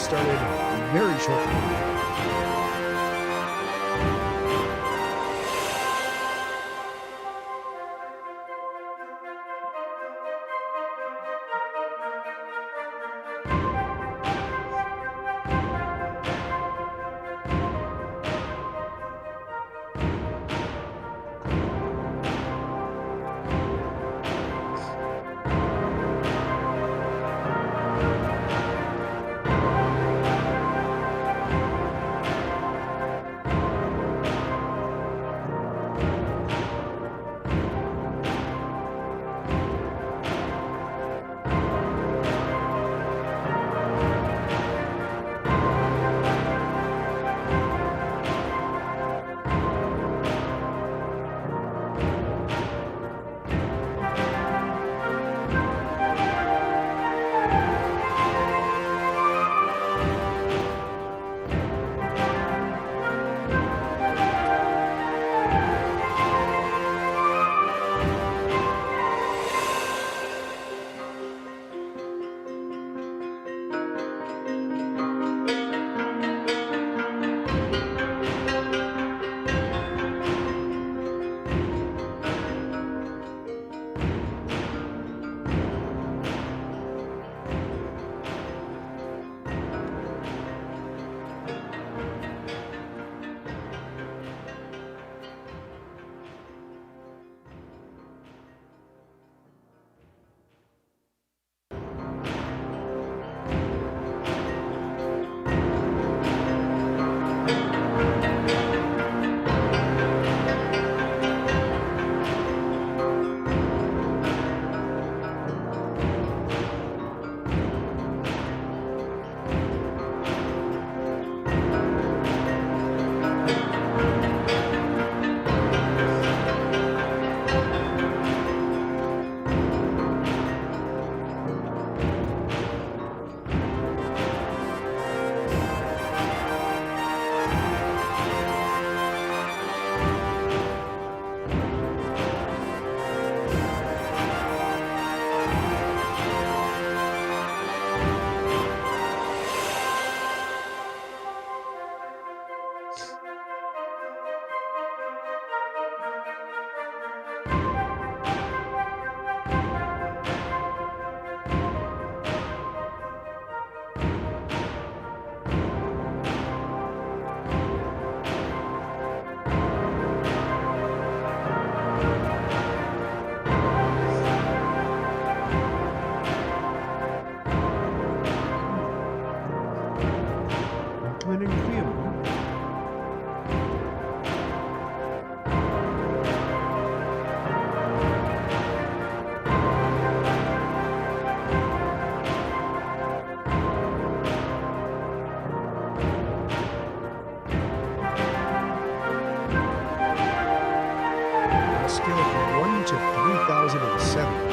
started very shortly.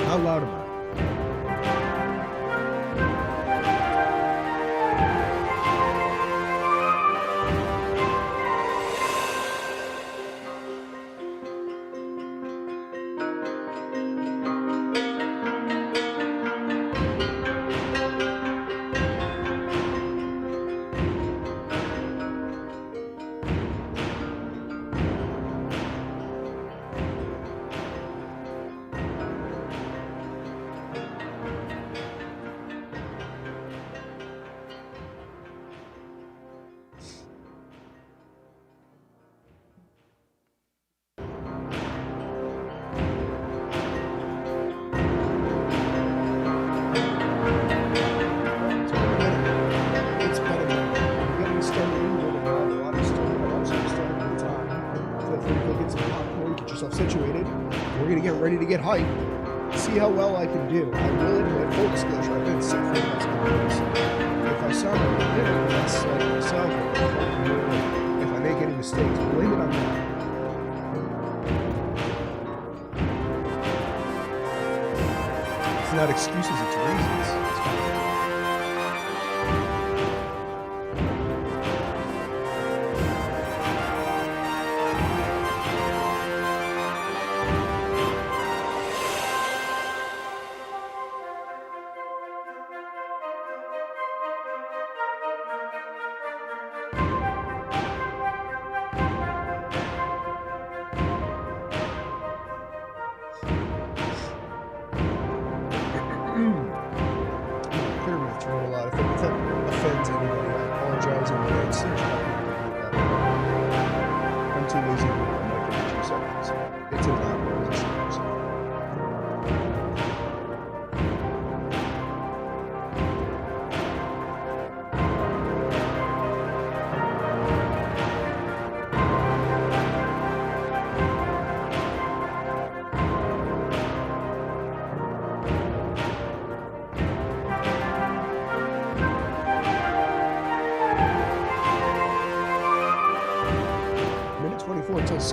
How loud am I? Situated. We're going to get ready to get hyped. See how well I can do. I will admit, full disclosure, I've been sick for the last couple weeks. If I sound like a little less like myself, if I make any mistakes, blame it on that. It's not excuses, it's reasons.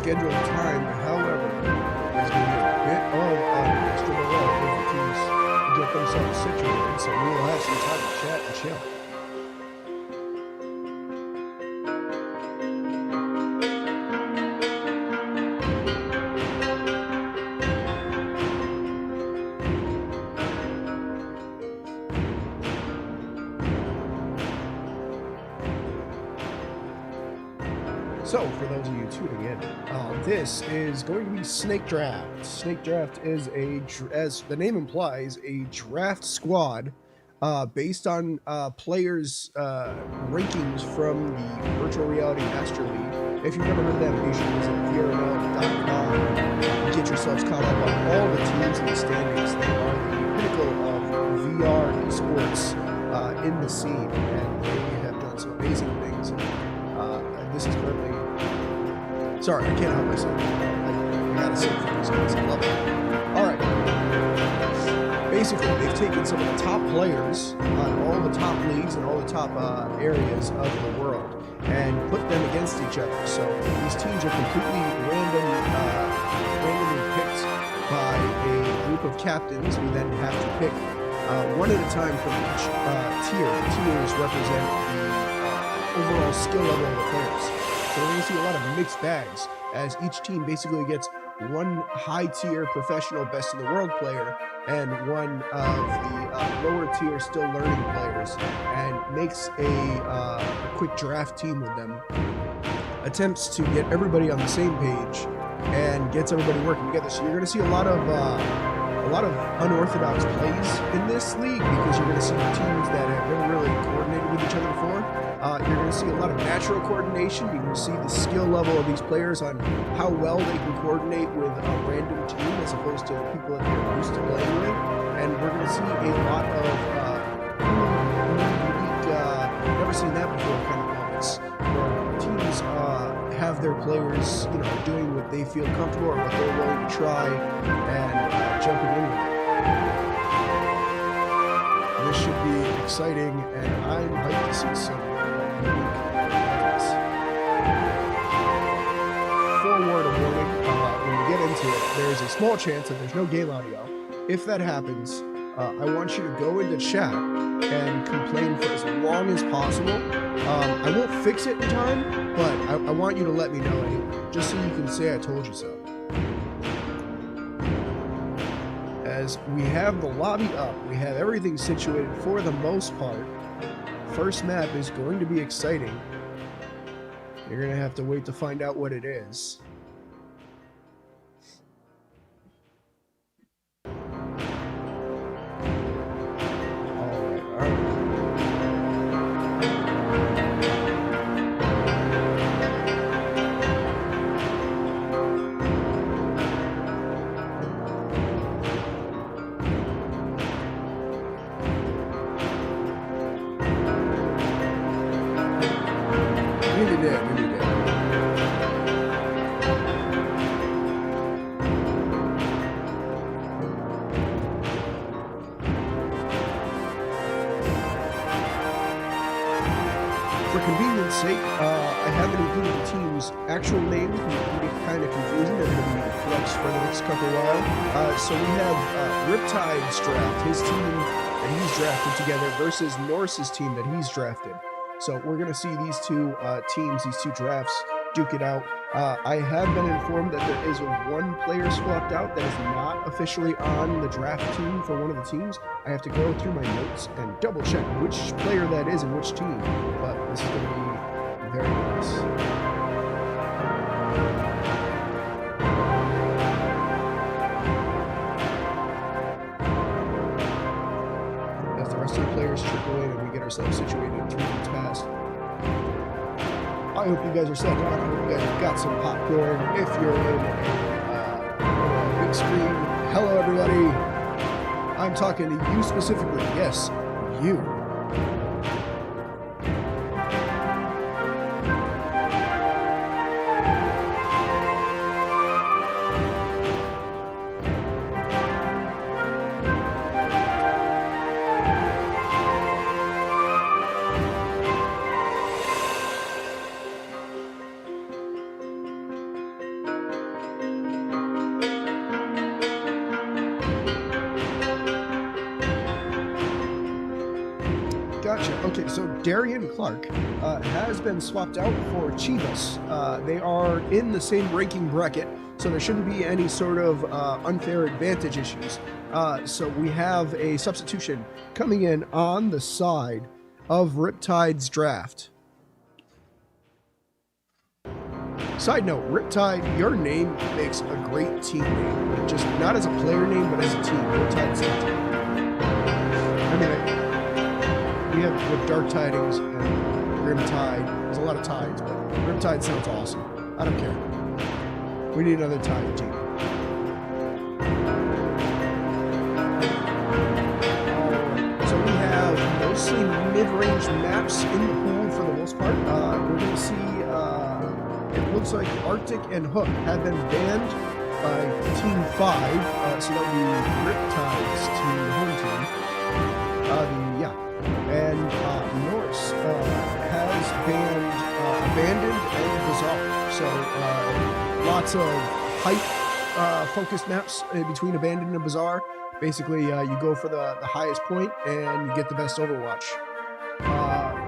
scheduled time. However, there's going to be a bit of an extra delay if the teams get themselves situated, so we will have some time to chat and chill. So, for those of you tuning in, this is going to be SnakeDraft. SnakeDraft is as the name implies, a draft squad based on players' rankings from the Virtual Reality Master League. If you've never heard of them, you should visit VRML.com and get yourselves caught up on all the teams and the standings. They are the pinnacle of VR esports in the scene, and they have done some amazing things. This is currently... Sorry, I can't help myself. I gotta say for these guys, I love it. Alright. Basically, they've taken some of the top players on all the top leagues and all the top areas of the world and put them against each other. So these teams are completely randomly picked by a group of captains who then have to pick one at a time from each tier. The tiers represent the overall skill level of the players. So we're going to see a lot of mixed bags as each team basically gets one high-tier professional best in the world player and one of the lower-tier still learning players, and makes a quick draft team with them. Attempts to get everybody on the same page and gets everybody working together. So you're going to see a lot of unorthodox plays in this league because you're going to see teams that have never really coordinated with each other before. You're going to see a lot of natural coordination. You're going to see the skill level of these players on how well they can coordinate with a random team as opposed to people that they're used to playing with. And we're going to see a lot of unique, never seen that before kind of moments where teams have their players, doing what they feel comfortable or what they're willing to try and jumping in with it. This should be exciting, and I'm hyped to see some unique things. Forewarned a warning, when we get into it, there's a small chance that there's no game audio. If that happens, I want you to go into chat and complain for as long as possible. I won't fix it in time, but I want you to let me know anyway, just so you can say I told you so. As we have the lobby up, we have everything situated for the most part. First map is going to be exciting. You're going to have to wait to find out what it is. For convenience sake, I haven't included the team's actual name. It can be kind of confusing. They're going to be flexed for the next couple while. So we have Riptide's draft, his team that he's drafted together, versus Norse's team that he's drafted. So we're going to see these two teams, these two drafts, duke it out. I have been informed that there is one player swapped out that is not officially on the draft team for one of the teams. I have to go through my notes and double check which player that is and which team, but this is going to be very nice. As the rest of the players trickle in and we get ourselves situated 3 minutes past. I hope you guys are set down. I hope you guys have got some popcorn. If you're in a big screen, hello everybody. I'm talking to you specifically. Yes, you. Gotcha. Okay, so Darian Clark has been swapped out for Chivas. They are in the same ranking bracket, so there shouldn't be any sort of unfair advantage issues. So we have a substitution coming in on the side of Riptide's draft. Side note, Riptide, your name makes a great team name. Like, just not as a player name, but as a team. Riptide's a team. I mean, we have Dark Tidings and Grim Tide. There's a lot of tides, but Riptide sounds awesome. I don't care. We need another tide team. So we have mostly mid-range maps in the pool for the most part. We're going to see, it looks like Arctic and Hook have been banned by Team 5, so that would be Riptide's team, the home team. And Norse has banned Abandoned and Bizarre. So lots of height-focused maps in between Abandoned and Bizarre. Basically, you go for the highest point and you get the best Overwatch.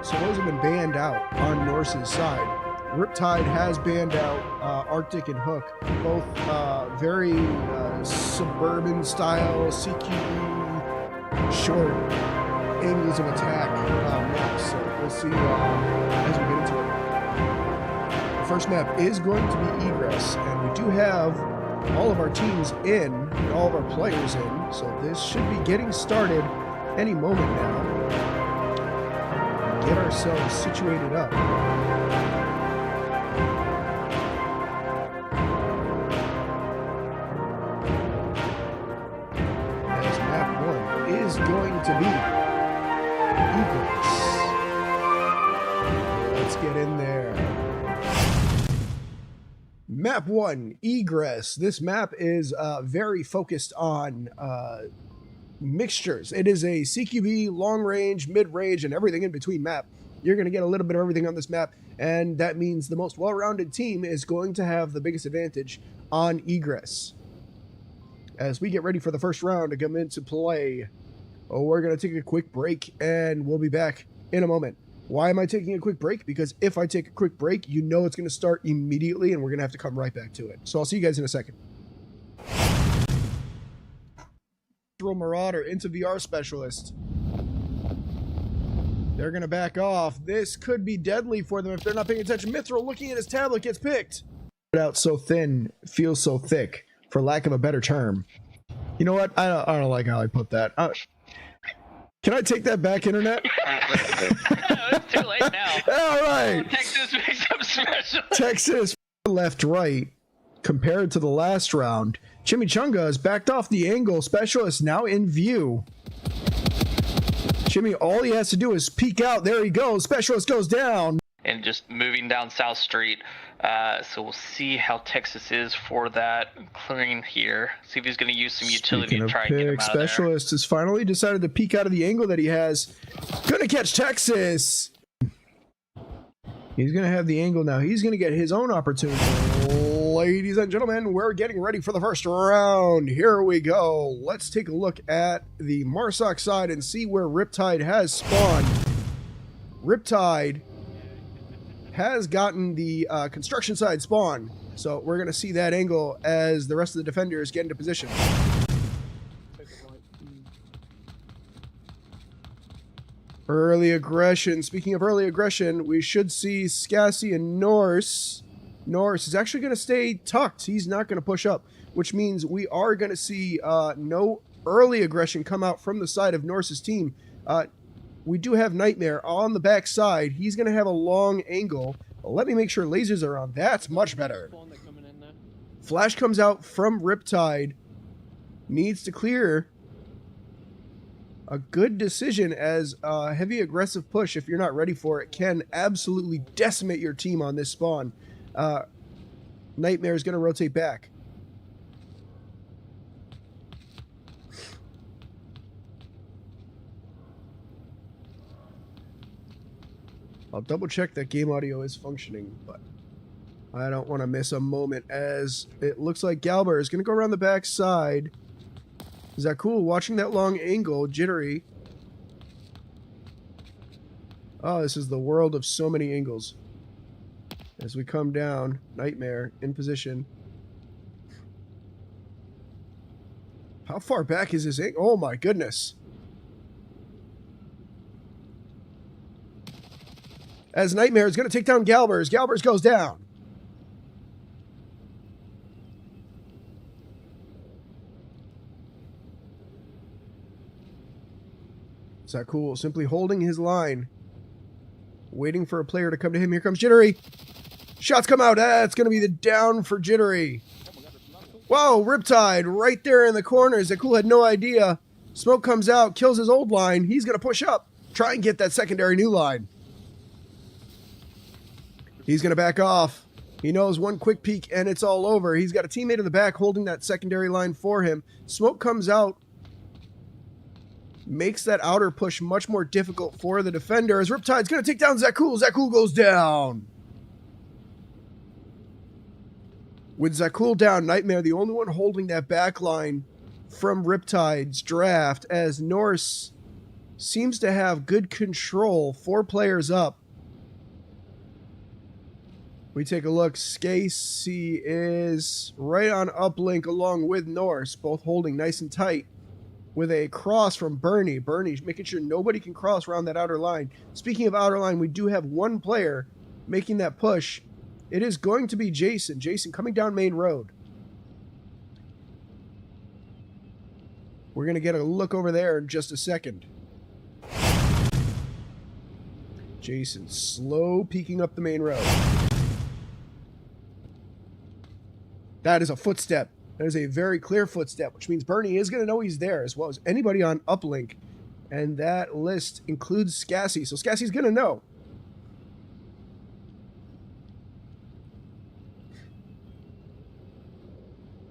So those have been banned out on Norse's side. Riptide has banned out Arctic and Hook, both very suburban style, CQB, short angles of attack maps. So we'll see as we get into it. The first map is going to be Egress, and we do have all of our teams in, and all of our players in, so this should be getting started any moment now. Get ourselves situated up. As map 1 is going to be Egress. Let's get in there. Map 1, Egress. This map is very focused on mixtures. It is a CQB, long range, mid range, and everything in between map. You're going to get a little bit of everything on this map, and that means the most well-rounded team is going to have the biggest advantage on Egress. As we get ready for the first round to come into play, we're going to take a quick break, and we'll be back in a moment. Why am I taking a quick break? Because if I take a quick break, you know it's going to start immediately, and we're going to have to come right back to it. So I'll see you guys in a second. Marauder into VR Specialist. They're going to back off. This could be deadly for them if they're not paying attention. Mithril, looking at his tablet, gets picked. Out so thin, feels so thick, for lack of a better term. You know what? I don't like how I put that. Can I take that back, Internet? It's too late now. All right. Texas makes up special. Texas left right compared to the last round. Chimichanga has backed off the angle. Specialist now in view. Jimmy, all he has to do is peek out. There he goes. Specialist goes down. And just moving down South Street. So we'll see how Texas is for that clearing here. See if he's going to use some utility to try and get him out of there. Specialist has finally decided to peek out of the angle that he has. Gonna catch Texas. He's going to have the angle now. He's going to get his own opportunity. Ladies and gentlemen, we're getting ready for the first round. Here we go. Let's take a look at the Marsoc side and see where Riptide has spawned. Riptide has gotten the construction side spawn. So we're going to see that angle as the rest of the defenders get into position. Early aggression. Speaking of early aggression, we should see Scassi and Norse. Norse is actually going to stay tucked. He's not going to push up, which means we are going to see no early aggression come out from the side of Norse's team. We do have Nightmare on the back side. He's going to have a long angle. Let me make sure lasers are on. That's much better. Flash comes out from Riptide. Needs to clear. A good decision, as a heavy aggressive push, if you're not ready for it, can absolutely decimate your team on this spawn. Nightmare is going to rotate back. I'll double check that game audio is functioning, but I don't want to miss a moment, as it looks like Galber is going to go around the back side. Is that cool? Watching that long angle, jittery. Oh, this is the world of so many angles. As we come down, Nightmare in position. How far back is this angle? Oh my goodness. As Nightmare is going to take down Galbers. Galbers goes down. Is that cool? Simply holding his line. Waiting for a player to come to him. Here comes Jittery. Shots come out. That's going to be the down for Jittery. Whoa, Riptide right there in the corner. Zakul had no idea. Smoke comes out, kills his old line. He's going to push up. Try and get that secondary new line. He's going to back off. He knows one quick peek and it's all over. He's got a teammate in the back holding that secondary line for him. Smoke comes out. Makes that outer push much more difficult for the defender as Riptide's going to take down Zakul. Zakul goes down. With Zakul down, Nightmare the only one holding that back line from Riptide's draft as Norse seems to have good control. 4 players up. We take a look. Skacey is right on uplink along with Norse, both holding nice and tight. With a cross from Bernie. Bernie making sure nobody can cross around that outer line. Speaking of outer line, we do have one player making that push. It is going to be Jason. Jason coming down main road. We're going to get a look over there in just a second. Jason slow peeking up the main road. That is a footstep. That is a very clear footstep, which means Bernie is going to know he's there, as well as anybody on uplink. And that list includes Skacey, so Skacey's going to know.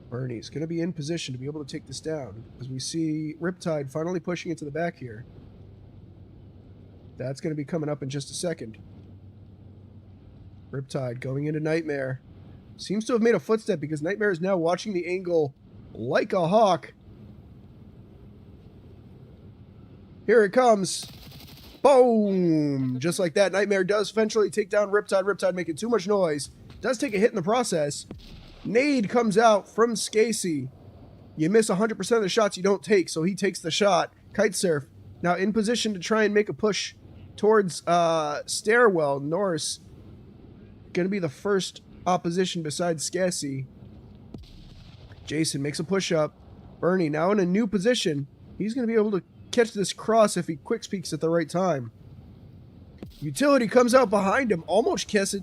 Bernie's going to be in position to be able to take this down, as we see Riptide finally pushing into the back here. That's going to be coming up in just a second. Riptide going into Nightmare. Seems to have made a footstep because Nightmare is now watching the angle like a hawk. Here it comes. Boom! Just like that, Nightmare does eventually take down Riptide. Riptide making too much noise. Does take a hit in the process. Nade comes out from Skacey. You miss 100% of the shots you don't take, so he takes the shot. Kitesurf now in position to try and make a push towards Stairwell. Norse going to be the first opposition besides Skacey. Jason makes a push up. Bernie now in a new position. He's going to be able to catch this cross if he quick peeks at the right time. Utility comes out behind him. Almost catches.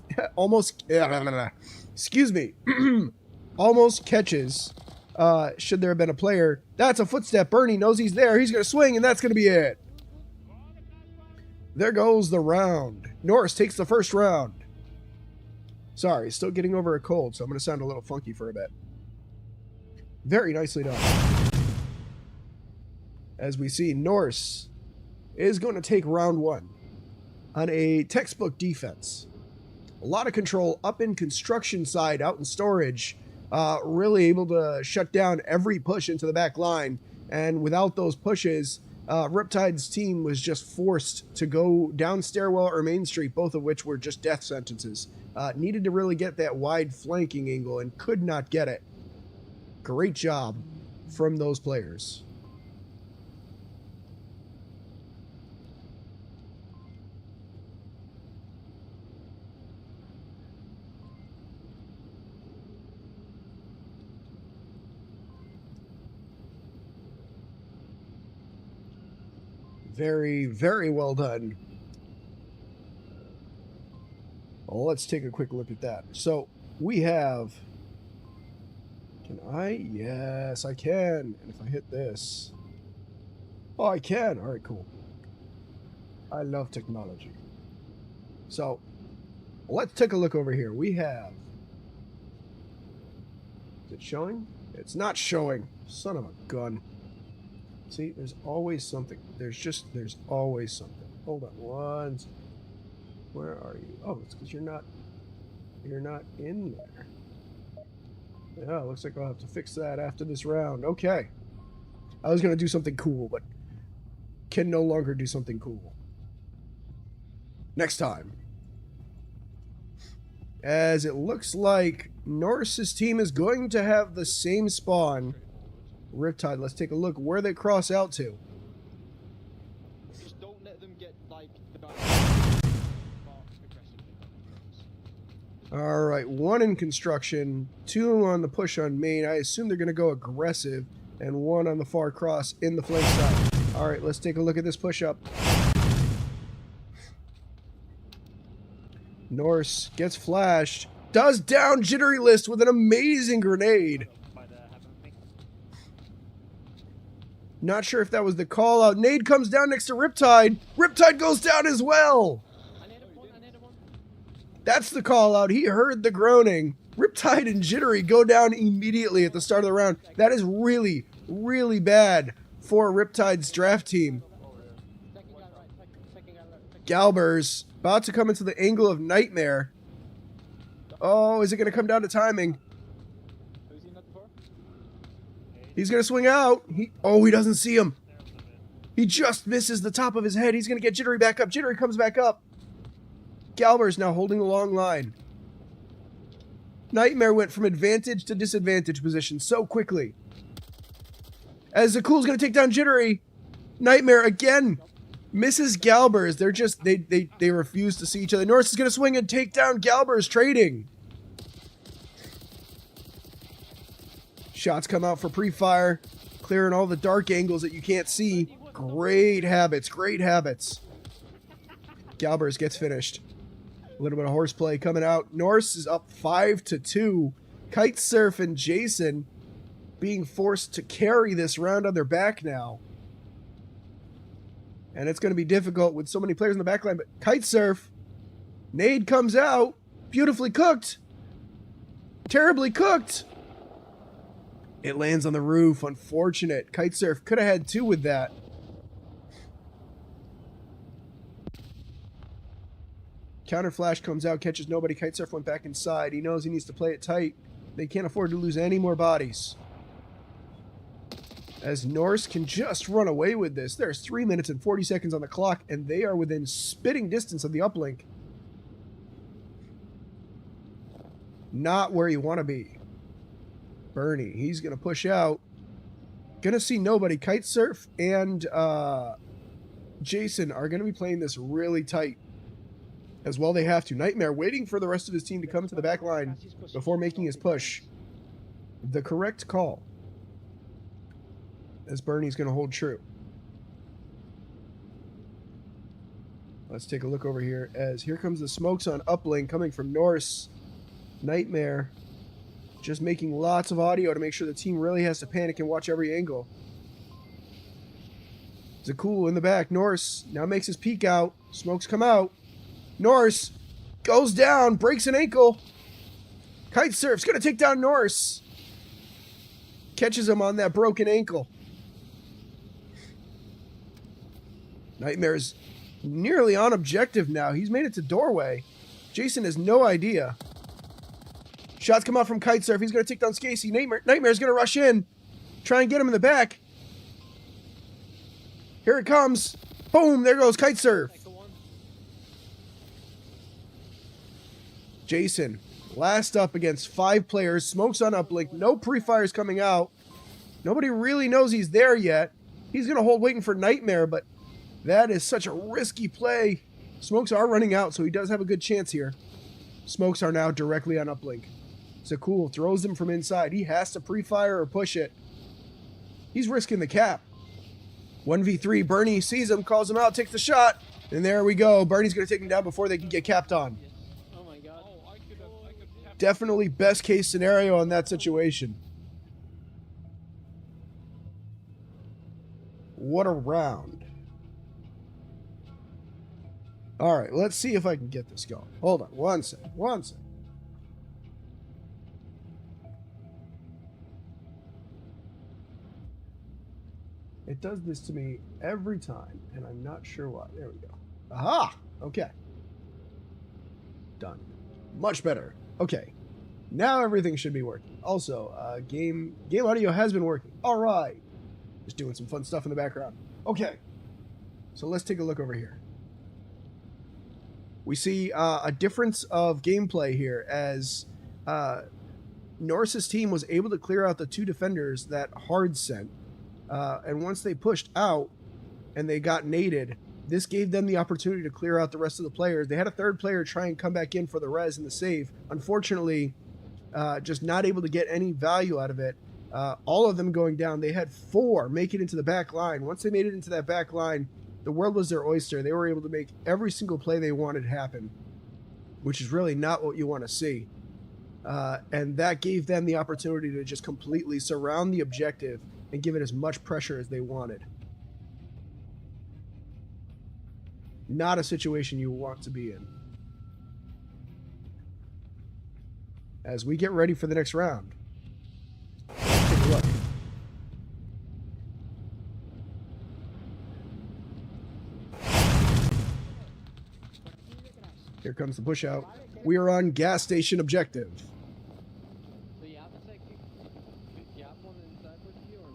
Excuse me. Almost catches. Should there have been a player. That's a footstep. Bernie knows he's there. He's going to swing, and that's going to be it. There goes the round. Norse takes the first round. Sorry, still getting over a cold, so I'm going to sound a little funky for a bit. Very nicely done. As we see, Norse is going to take round 1 on a textbook defense. A lot of control up in construction side, out in storage. Really able to shut down every push into the back line. And without those pushes, Riptide's team was just forced to go down Stairwell or Main Street, both of which were just death sentences. Needed to really get that wide flanking angle and could not get it. Great job from those players. Very, very well done. Well, let's take a quick look at that. So we have... Can I? Yes, I can. And if I hit this... Oh, I can. All right, cool. I love technology. So let's take a look over here. We have... Is it showing? It's not showing. Son of a gun. See, there's always something. There's always something. Hold on one second. Where are you? Oh, it's because you're not in there. Yeah, looks like I'll have to fix that after this round. Okay. I was going to do something cool, but can no longer do something cool. next time. As it looks like Norse's team is going to have the same spawn. Riptide, let's take a look where they cross out to. Just don't let them get, like, the back. Alright, 1 in construction, 2 on the push on main. I assume they're going to go aggressive, and 1 on the far cross in the flank side. Alright, let's take a look at this push-up. Norse gets flashed, does down Jittery List with an amazing grenade. Not sure if that was the call out. Nade comes down next to Riptide. Riptide goes down as well. That's the call out. He heard the groaning. Riptide and Jittery go down immediately at the start of the round. That is really, really bad for Riptide's draft team. Galbers about to come into the angle of Nightmare. Oh, is it going to come down to timing? He's going to swing out. He doesn't see him. He just misses the top of his head. He's going to get Jittery back up. Jittery comes back up. Galber's now holding a long line. Nightmare went from advantage to disadvantage position so quickly. As Zakul's going to take down Jittery. Nightmare again misses Galbers. They're just, they refuse to see each other. Norse is going to swing and take down Galbers trading. Shots come out for pre-fire, clearing all the dark angles that you can't see. Great habits, great habits. Galbers gets finished. A little bit of horseplay coming out. Norse is up 5-2. Kitesurf and Jason being forced to carry this round on their back now. And it's going to be difficult with so many players in the back line. But Kitesurf, nade comes out. Beautifully cooked. Terribly cooked. It lands on the roof. Unfortunate. Kitesurf could have had 2 with that. Counter flash comes out, catches nobody. Kitesurf went back inside. He knows he needs to play it tight. They can't afford to lose any more bodies. As Norse can just run away with this. There's 3 minutes and 40 seconds on the clock, and they are within spitting distance of the uplink. Not where you want to be. Bernie, he's going to push out. Going to see nobody. Kitesurf and Jason are going to be playing this really tight. As well they have to. Nightmare waiting for the rest of his team to come to the back line before making his push. The correct call. As Bernie's going to hold true. Let's take a look over here. As here comes the smokes on uplink coming from Norse. Nightmare just making lots of audio to make sure the team really has to panic and watch every angle. Zakul in the back. Norse now makes his peek out. Smokes come out. Norse goes down, breaks an ankle. Kitesurf's going to take down Norse. Catches him on that broken ankle. Nightmare's nearly on objective now. He's made it to doorway. Jason has no idea. Shots come out from Kitesurf. He's going to take down Scasey. Nightmare's going to rush in. Try and get him in the back. Here it comes. Boom, there goes Kitesurf. Jason, last up against 5 players. Smokes on uplink. No pre-fires coming out. Nobody really knows he's there yet. He's going to hold waiting for Nightmare, but that is such a risky play. Smokes are running out, so he does have a good chance here. Smokes are now directly on uplink. Zakul throws them from inside. He has to pre-fire or push it. He's risking the cap. 1v3. Bernie sees him, calls him out, takes the shot. And there we go. Bernie's going to take him down before they can get capped on. Oh my god. Definitely best case scenario in that situation. What a round. Alright, let's see if I can get this going. Hold on, one second. It does this to me every time, and I'm not sure why. There we go. Aha! Okay. Done. Much better. Okay. Now everything should be working. Also, game audio has been working. Alright. Just doing some fun stuff in the background. Okay. So let's take a look over here. We see a difference of gameplay here as Norse's team was able to clear out the 2 defenders that Hard sent. And once they pushed out and they got naded, this gave them the opportunity to clear out the rest of the players. They had a 3rd player try and come back in for the res and the save. Unfortunately, just not able to get any value out of it. All of them going down. They had 4 make it into the back line. Once they made it into that back line, the world was their oyster. They were able to make every single play they wanted happen, which is really not what you want to see. And that gave them the opportunity to just completely surround the objective and give it as much pressure as they wanted. Not a situation you want to be in. As we get ready for the next round, let's take a look. Here comes the push out. We are on gas station objective. So you have to take you have one inside with you or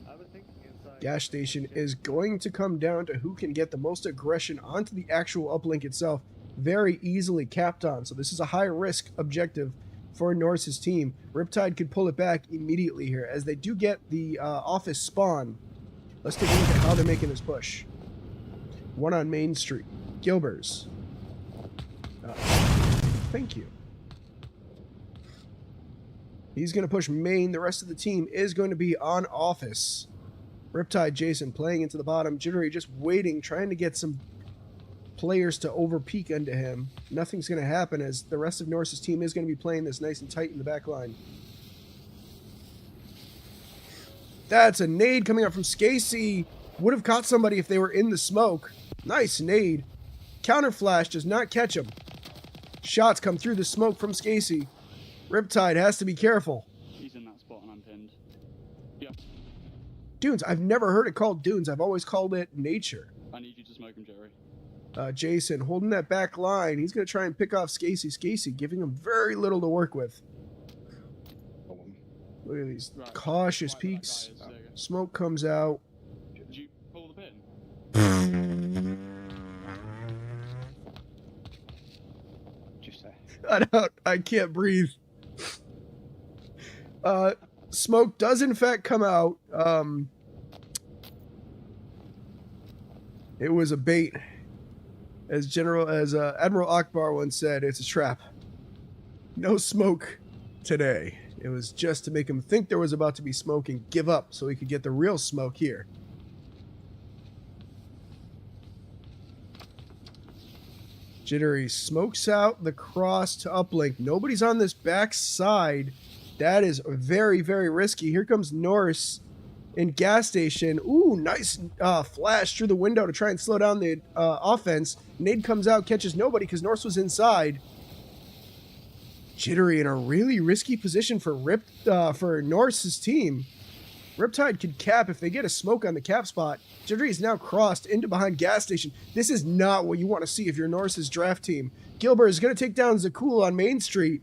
no? I would think inside. Gas station is going to come down to who can get the most aggression onto the actual uplink itself. Very easily capped on. So this is a high risk objective for Norse's team. Riptide could pull it back immediately here as they do get the office spawn. Let's take a look at how they're making this push. One on Main Street. Gilbers. Thank you. He's going to push main. The rest of the team is going to be on office. Riptide Jason playing into the bottom. Jittery just waiting, trying to get some players to over-peek into him. Nothing's going to happen as the rest of Norse's team is going to be playing this nice and tight in the back line. That's a nade coming out from Skacey. Would have caught somebody if they were in the smoke. Nice nade. Counter flash does not catch him. Shots come through the smoke from Skacey. Riptide has to be careful. He's in that spot and I'm pinned. Yeah. Dunes. I've never heard it called dunes. I've always called it nature. I need you to smoke him, Jerry. Jason holding that back line. He's going to try and pick off Skacey. Skacey giving him very little to work with. Look at these cautious peeks. Smoke comes out. Did you pull the pin? I can't breathe. Smoke does in fact come out. It was a bait. As Admiral Akbar once said, it's a trap. No smoke today. It was just to make him think there was about to be smoke and give up so he could get the real smoke here. Jittery smokes out the cross to uplink. Nobody's on this back side. That is very, very risky. Here comes Norse in gas station. Ooh, nice flash through the window to try and slow down the offense. Nade comes out, catches nobody because Norse was inside. Jittery in a really risky position for Norse's team. Riptide could cap if they get a smoke on the cap spot. Jittery is now crossed into behind gas station. This is not what you want to see if you're Norse's draft team. Gilbert is going to take down Zakul on Main Street.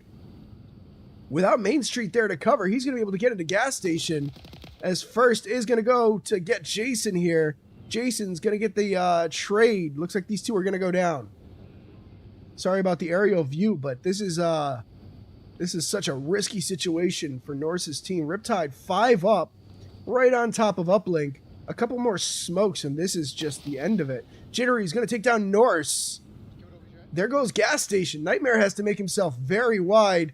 Without Main Street there to cover, he's going to be able to get into gas station. As first is going to go to get Jason here. Jason's going to get the trade. Looks like these two are going to go down. Sorry about the aerial view, but this is such a risky situation for Norse's team. Riptide 5 up, right on top of uplink. A couple more smokes, and this is just the end of it. Jittery's going to take down Norse. There goes gas station. Nightmare has to make himself very wide.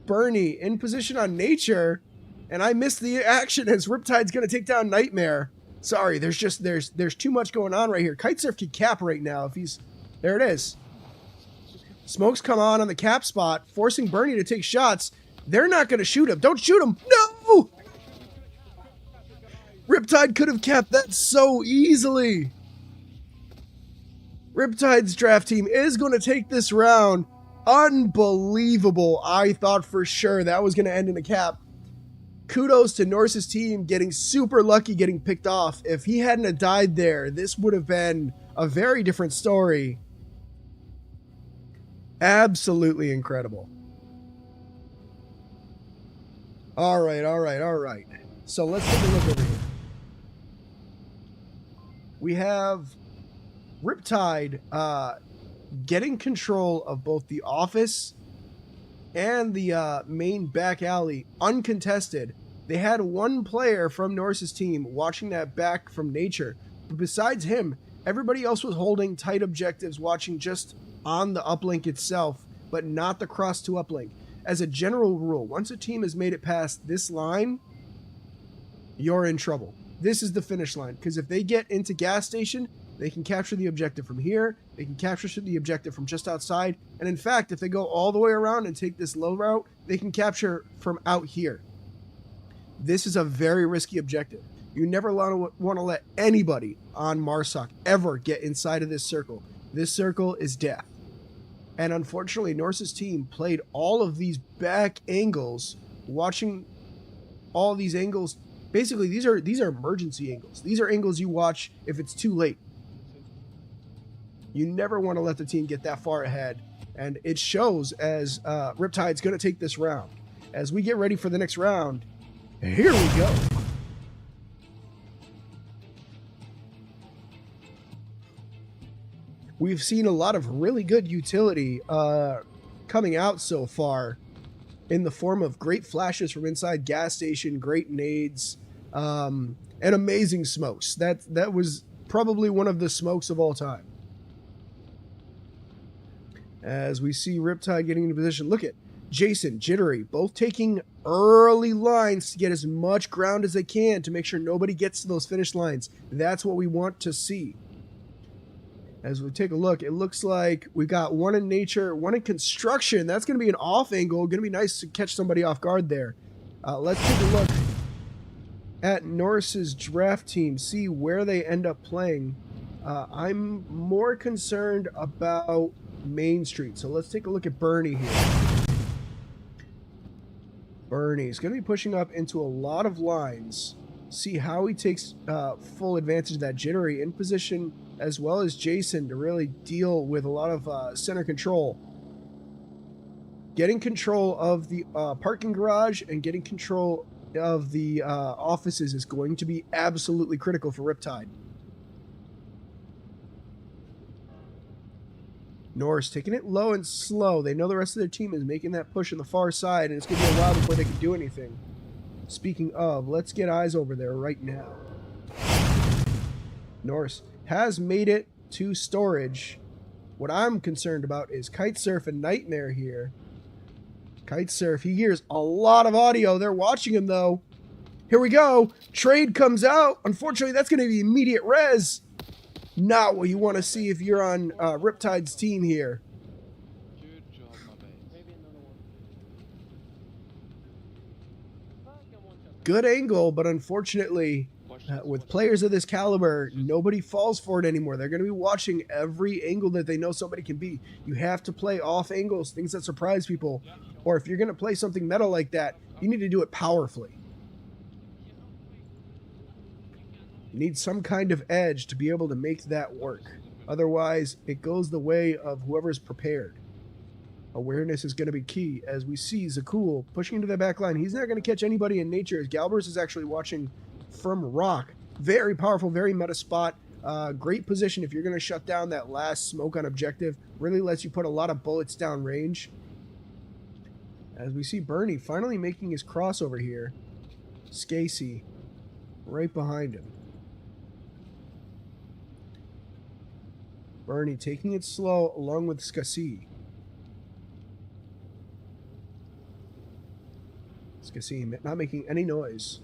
Bernie in position on nature. And I missed the action as Riptide's going to take down Nightmare. Sorry, there's too much going on right here. Kitesurf can cap right now if he's... There it is. Smokes come on the cap spot, forcing Bernie to take shots. They're not going to shoot him. Don't shoot him. No! Riptide could have capped that so easily. Riptide's draft team is going to take this round. Unbelievable. I thought for sure that was going to end in a cap. Kudos to Norse's team getting super lucky getting picked off. If he hadn't have died there, this would have been a very different story. Absolutely incredible. All right. So let's take a look over here. We have Riptide getting control of both the office and the main back alley uncontested. They had one player from Norse's team watching that back from nature. But besides him, everybody else was holding tight objectives, watching just on the uplink itself, but not the cross to uplink. As a general rule, once a team has made it past this line, you're in trouble. This is the finish line, because if they get into gas station, they can capture the objective from here, they can capture the objective from just outside, and in fact, if they go all the way around and take this low route, they can capture from out here. This is a very risky objective. You never want to let anybody on Marsoc ever get inside of this circle. This circle is death. And unfortunately, Norse's team played all of these back angles, watching all these angles. Basically, these are emergency angles. These are angles you watch if it's too late. You never want to let the team get that far ahead. And it shows as Riptide's going to take this round. As we get ready for the next round, here we go. We've seen a lot of really good utility coming out so far in the form of great flashes from inside gas station, great nades, and amazing smokes. That was probably one of the smokes of all time. As we see Riptide getting into position, look at Jason, Jittery, both taking early lines to get as much ground as they can to make sure nobody gets to those finish lines. That's what we want to see. As we take a look, it looks like we got one in nature, one in construction. That's going to be an off angle. Going to be nice to catch somebody off guard there. Let's take a look at Norse's draft team, see where they end up playing. I'm more concerned about Main Street. So let's take a look at Bernie here. Bernie's going to be pushing up into a lot of lines. See how he takes full advantage of that Jittery in position, as well as Jason, to really deal with a lot of center control. Getting control of the parking garage and getting control of the offices is going to be absolutely critical for Riptide. Norse taking it low and slow. They know the rest of their team is making that push on the far side, and it's going to be a while before they can do anything. Speaking of, let's get eyes over there right now. Norse has made it to storage. What I'm concerned about is Kitesurf and Nightmare here. Kitesurf, he hears a lot of audio. They're watching him, though. Here we go. Trade comes out. Unfortunately, that's going to be immediate res. Not what you want to see if you're on Riptide's team here. Good job, my babe. Maybe another one. Good angle, but unfortunately, with players of this caliber, nobody falls for it anymore. They're going to be watching every angle that they know somebody can be. You have to play off angles, things that surprise people. Or if you're going to play something meta like that, you need to do it powerfully. You need some kind of edge to be able to make that work. Otherwise, it goes the way of whoever's prepared. Awareness is going to be key, as we see Zakul pushing into the back line. He's not going to catch anybody in nature, as Galbers is actually watching from rock. Very powerful, very meta spot. Great position if you're going to shut down that last smoke on objective. Really lets you put a lot of bullets down range. As we see Bernie finally making his crossover here. Scasey right behind him. Bernie taking it slow along with Scasey. Scasey not making any noise.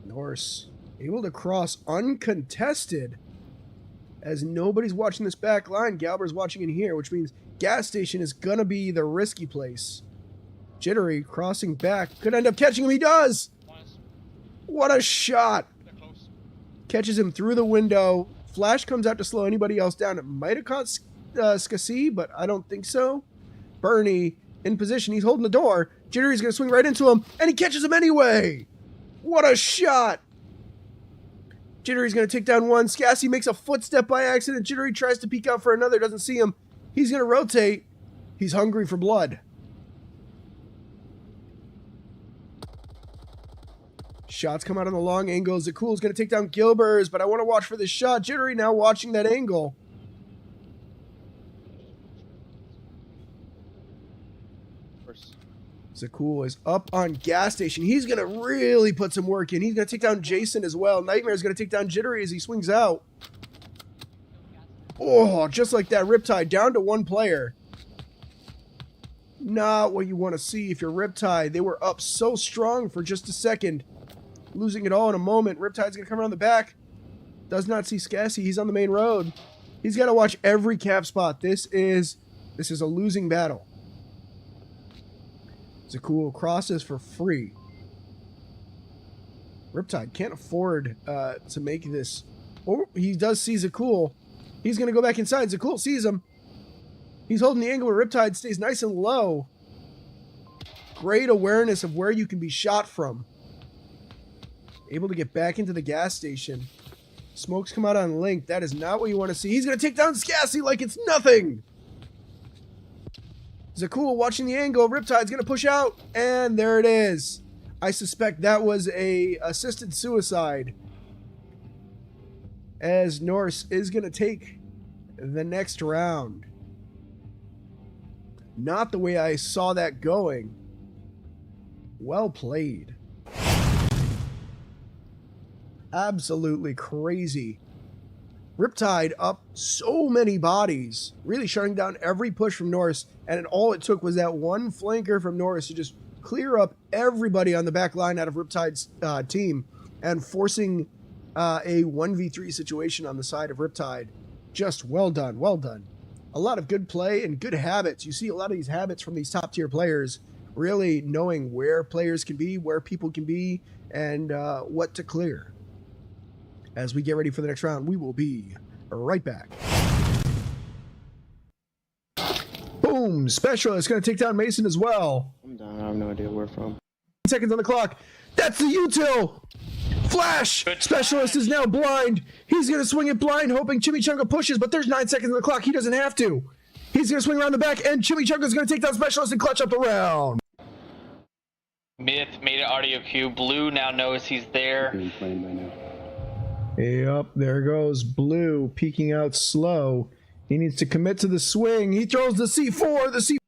Norse able to cross uncontested, as nobody's watching this back line. Galber's watching in here, which means gas station is gonna be the risky place. Jittery crossing back could end up catching him. He does. What a shot! Catches him through the window. Flash comes out to slow anybody else down. It might have caught Scasey, but I don't think so. Bernie in position. He's holding the door. Jittery's gonna swing right into him, and he catches him anyway. What a shot! Jittery's going to take down one. Scasey makes a footstep by accident. Jittery tries to peek out for another. Doesn't see him. He's going to rotate. He's hungry for blood. Shots come out on the long angle. Zakul's going to take down Gilbers, but I want to watch for this shot. Jittery now watching that angle. Zakul is up on gas station. He's going to really put some work in. He's going to take down Jason as well. Nightmare's going to take down Jittery as he swings out. Oh, just like that, Riptide down to one player. Not what you want to see if you're Riptide. They were up so strong for just a second. Losing it all in a moment. Riptide's going to come around the back. Does not see Scassi. He's on the main road. He's got to watch every cap spot. This is a losing battle. Zakul crosses for free. Riptide can't afford to make this. Oh, he does see Zakul. He's going to go back inside. Zakul sees him. He's holding the angle where Riptide stays nice and low. Great awareness of where you can be shot from. Able to get back into the gas station. Smokes come out on Link. That is not what you want to see. He's going to take down Scassi like it's nothing. Zakul watching the angle. Riptide's going to push out. And there it is. I suspect that was a assisted suicide. As Norse is going to take the next round. Not the way I saw that going. Well played. Absolutely crazy. Riptide up so many bodies, really shutting down every push from Norse, and all it took was that one flanker from Norse to just clear up everybody on the back line out of Riptide's team and forcing a 1v3 situation on the side of Riptide. Just well done, well done. A lot of good play and good habits. You see a lot of these habits from these top tier players, really knowing where players can be, where people can be, and what to clear. As we get ready for the next round, we will be right back. Boom! Specialist going to take down Mason as well. I'm down. I have no idea where from. Seconds on the clock. That's the util! Flash! Specialist is now blind. He's going to swing it blind, hoping Chimichanga pushes, but there's 9 seconds on the clock. He doesn't have to. He's going to swing around the back, and Chimichanga's going to take down Specialist and clutch up the round. Myth made an audio cue. Blue now knows he's there. Being played by now. Yep, there goes Blue peeking out slow. He needs to commit to the swing. He throws the C4.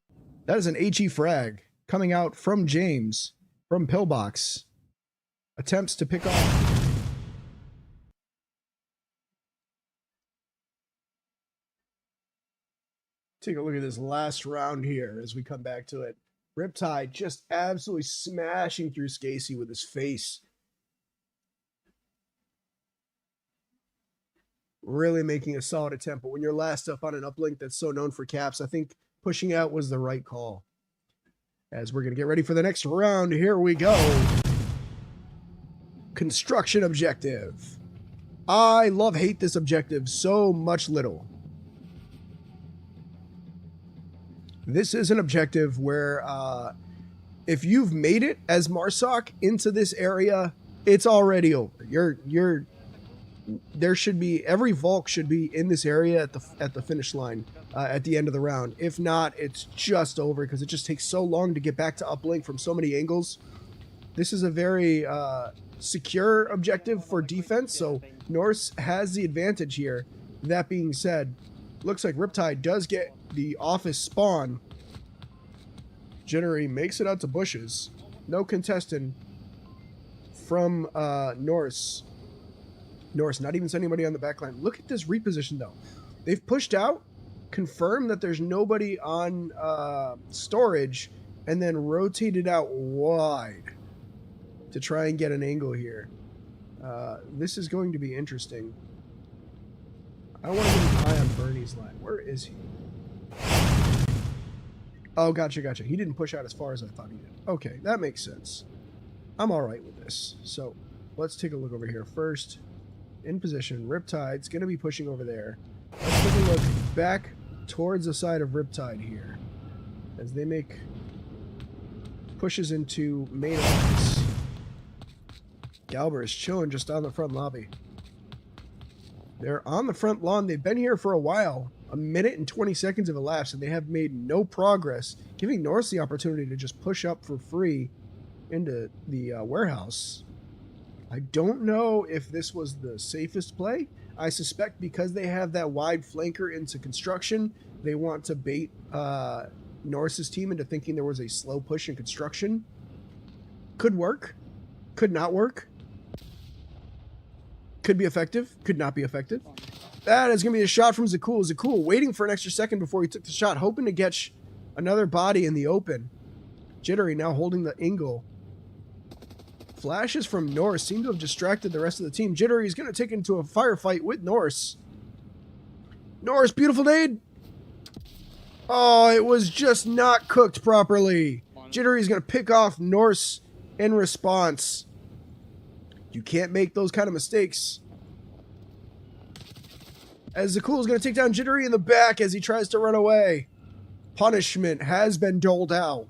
That is an HE frag coming out from James from Pillbox. Attempts to pick off. Take a look at this last round here as we come back to it. Riptide just absolutely smashing through Scassi with his face. Really making a solid attempt, but when you're last up on an uplink that's so known for caps, I think pushing out was the right call. As we're going to get ready for the next round, here we go. Construction objective. I hate this objective so much little. This is an objective where if you've made it as Marsoc into this area, it's already over. There should be, every Volk should be in this area at the finish line at the end of the round. If not, it's just over because it just takes so long to get back to uplink from so many angles. This is a very secure objective for defense, so Norse has the advantage here. That being said, looks like Riptide does get the office spawn. Jittery makes it out to bushes. No contestant from Norse. Norse not even sending anybody on the back line. Look at this reposition though. They've pushed out, confirmed that there's nobody on storage, and then rotated out wide to try and get an angle here. This is going to be interesting. I want to get an eye on Bernie's line. Where is he? Oh, gotcha. He didn't push out as far as I thought he did. Okay, that makes sense. I'm all right with this. So let's take a look over here first. In position, Riptide's going to be pushing over there. Let's take a look back towards the side of Riptide here as they make pushes into main office. Galber is chilling just on the front lobby. They're on the front lawn. They've been here for a while. 1 minute and 20 seconds have elapsed, and they have made no progress, giving Norse the opportunity to just push up for free into the warehouse. I don't know if this was the safest play. I suspect because they have that wide flanker into construction, they want to bait Norse's team into thinking there was a slow push in construction. Could work. Could not work. Could be effective. Could not be effective. That is going to be a shot from Zakul. Zakul waiting for an extra second before he took the shot, hoping to catch another body in the open. Jittery now holding the angle. Flashes from Norse seem to have distracted the rest of the team. Jittery is going to take into a firefight with Norse. Norse, beautiful nade. Oh, it was just not cooked properly. Jittery is going to pick off Norse in response. You can't make those kind of mistakes. As Zakul is going to take down Jittery in the back as he tries to run away. Punishment has been doled out.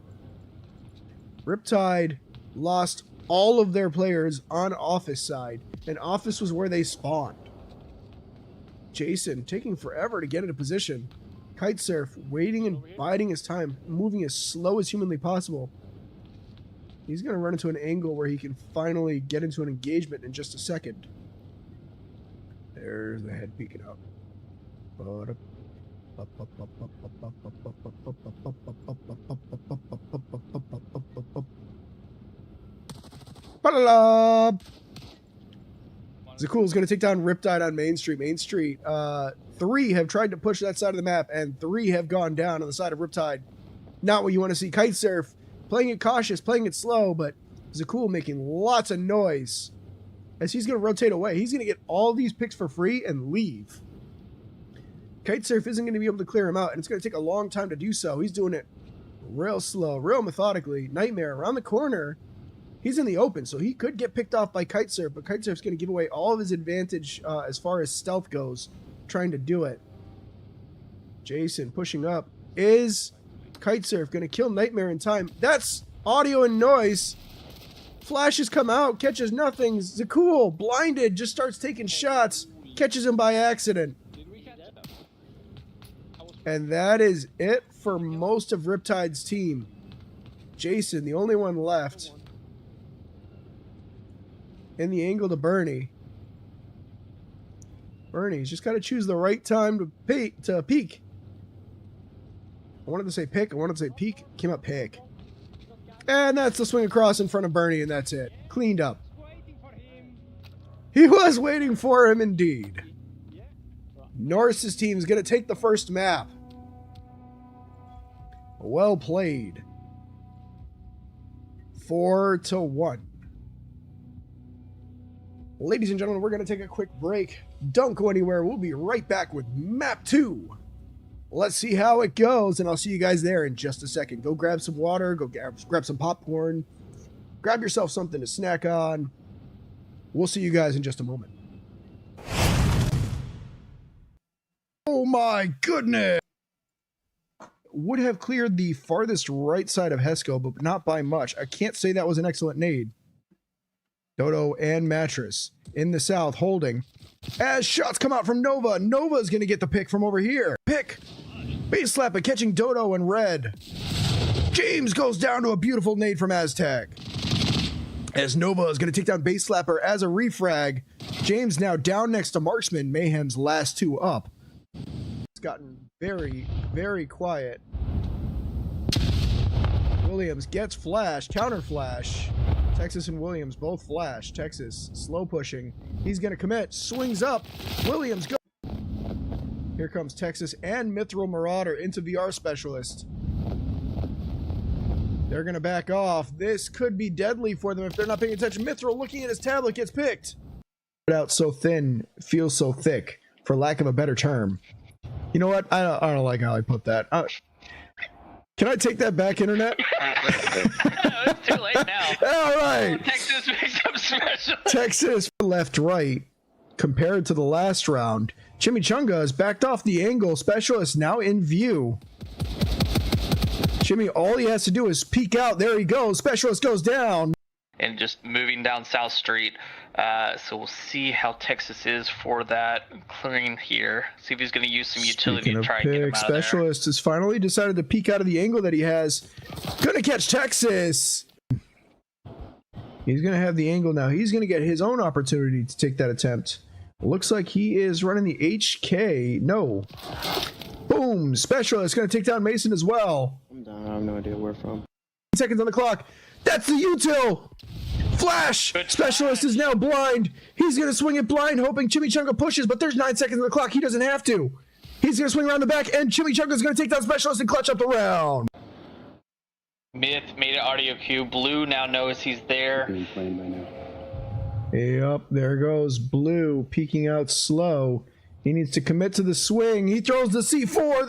Riptide lost all of their players on office side, and office was where they spawned. Jason taking forever to get into position. Kitesurf waiting and biding his time, moving as slow as humanly possible. He's going to run into an angle where he can finally get into an engagement in just a second. There's the head peeking out. Zakul is going to take down Riptide on Main Street. Main Street. 3 have tried to push that side of the map, and 3 have gone down on the side of Riptide. Not what you want to see. Kitesurf playing it cautious, playing it slow, but Zakul making lots of noise. As he's going to rotate away, he's going to get all these picks for free and leave. Kitesurf isn't going to be able to clear him out, and it's going to take a long time to do so. He's doing it real slow, real methodically. Nightmare around the corner. He's in the open, so he could get picked off by Kitesurf, but Kitesurf's going to give away all of his advantage as far as stealth goes, trying to do it. Jason pushing up. Is Kitesurf going to kill Nightmare in time? That's audio and noise. Flashes come out, catches nothing. Zakul, blinded, just starts taking shots, catches him by accident. And that is it for most of Riptide's team. Jason, the only one left. In the angle to Bernie. Bernie's just got to choose the right time to peek. I wanted to say pick. I wanted to say peek. Came up pick. And that's the swing across in front of Bernie, and that's it. Cleaned up. He was waiting for him indeed. Norse's team is going to take the first map. Well played. 4-1. Ladies and gentlemen, we're going to take a quick break. Don't go anywhere. We'll be right back with map 2. Let's see how it goes, and I'll see you guys there in just a second. Go grab some water. Go grab some popcorn. Grab yourself something to snack on. We'll see you guys in just a moment. Oh my goodness! Would have cleared the farthest right side of Hesco, but not by much. I can't say that was an excellent nade. Dodo and Mattress in the south holding. As shots come out from Nova. Nova is going to get the pick from over here. Pick. Base slapper catching Dodo in red. James goes down to a beautiful nade from Aztec. As Nova is going to take down Base Slapper as a refrag. James now down next to Marksman. Mayhem's last 2 up. It's gotten very, very quiet. Williams gets flash, counter flash. Texas and Williams both flash. Texas slow pushing. He's going to commit. Swings up. Williams go. Here comes Texas and Mithril Marauder into VR Specialist. They're going to back off. This could be deadly for them if they're not paying attention. Mithril looking at his tablet gets picked. Out so thin, feels so thick, for lack of a better term. You know what? I don't like how I put that. Can I take that back, Internet? It's too late now. All right. Texas makes up special. Texas left-right compared to the last round. Chimichanga has backed off the angle. Specialist now in view. Jimmy, all he has to do is peek out. There he goes. Specialist goes down. And just moving down South Street. So we'll see how Texas is for that clearing here. See if he's going to use some utility to try and get him out of there. Specialist has finally decided to peek out of the angle that he has. Gonna catch Texas. He's going to have the angle now. He's going to get his own opportunity to take that attempt. Looks like he is running the HK. No. Boom. Specialist going to take down Mason as well. I'm down. I have no idea where from. Seconds on the clock. That's the util. Flash. Specialist is now blind. He's going to swing it blind, hoping Chimichanga pushes, but there's 9 seconds on the clock. He doesn't have to. He's going to swing around the back, and Chimichanga is going to take down Specialist and clutch up the round. Myth made an audio cue. Blue now knows he's there. Being played by now. Yep, there goes Blue peeking out slow. He needs to commit to the swing. He throws the C4.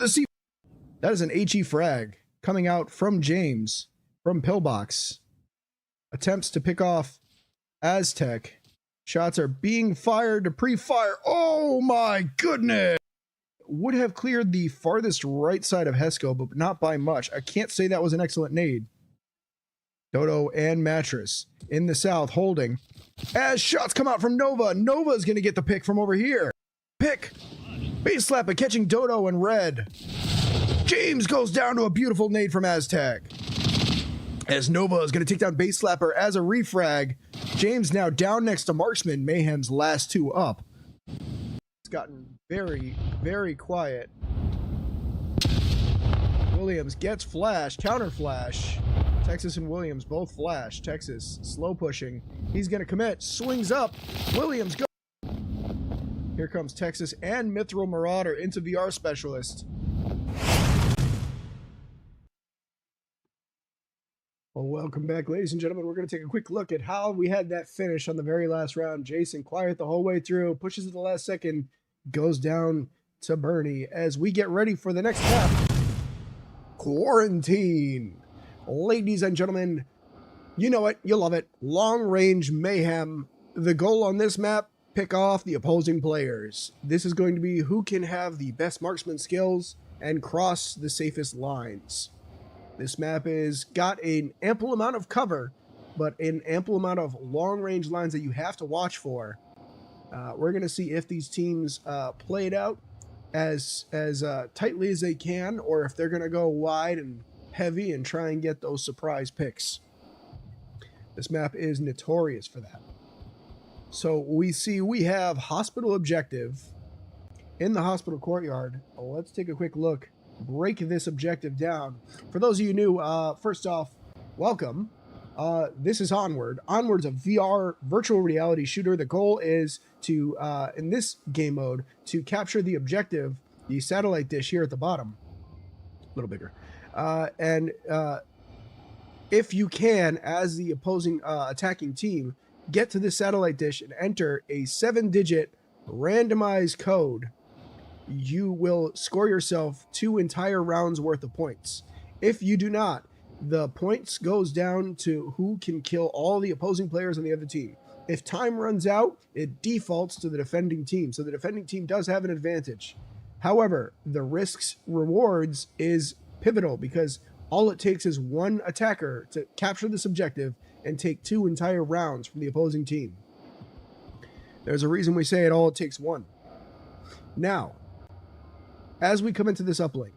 That is an HE frag coming out from James from Pillbox. Attempts to pick off Aztec. Shots are being fired to pre-fire. Oh my goodness! Would have cleared the farthest right side of Hesco, but not by much. I can't say that was an excellent nade. Dodo and Mattress in the south holding. As shots come out from Nova. Nova's going to get the pick from over here. Pick. Base slap and catching Dodo and Red. James goes down to a beautiful nade from Aztec. As Nova is going to take down Base Slapper as a refrag. James now down next to Marksman. Mayhem's last two up. It's gotten very, very quiet. Williams gets flash, counter flash. Texas and Williams both flash. Texas slow pushing. He's going to commit. Swings up. Williams go. Here comes Texas and Mithril Marauder into VR Specialist. Well, welcome back, ladies and gentlemen. We're going to take a quick look at how we had that finish on the very last round. Jason quiet the whole way through, pushes at the last second, goes down to Bernie as we get ready for the next map. Quarantine. Ladies and gentlemen, you know it, you love it. Long range mayhem. The goal on this map, pick off the opposing players. This is going to be who can have the best marksman skills and cross the safest lines. This map is got an ample amount of cover, but an ample amount of long-range lines that you have to watch for. We're going to see if these teams play it out as tightly as they can, or if they're going to go wide and heavy and try and get those surprise picks. This map is notorious for that. So we have hospital objective in the hospital courtyard. Let's take a quick look. Break this objective down. For those of you new, first off, welcome. This is Onward. Onward's a VR virtual reality shooter. The goal is to, in this game mode, to capture the objective, the satellite dish here at the bottom. A little bigger. If you can, as the opposing attacking team, get to the satellite dish and enter a 7-digit randomized code, you will score yourself 2 entire rounds worth of points. If you do not, the points goes down to who can kill all the opposing players on the other team. If time runs out, it defaults to the defending team, so the defending team does have an advantage. However, the risks rewards is pivotal because all it takes is one attacker to capture this objective and take 2 entire rounds from the opposing team. There's a reason we say it takes one. Now, as we come into this uplink,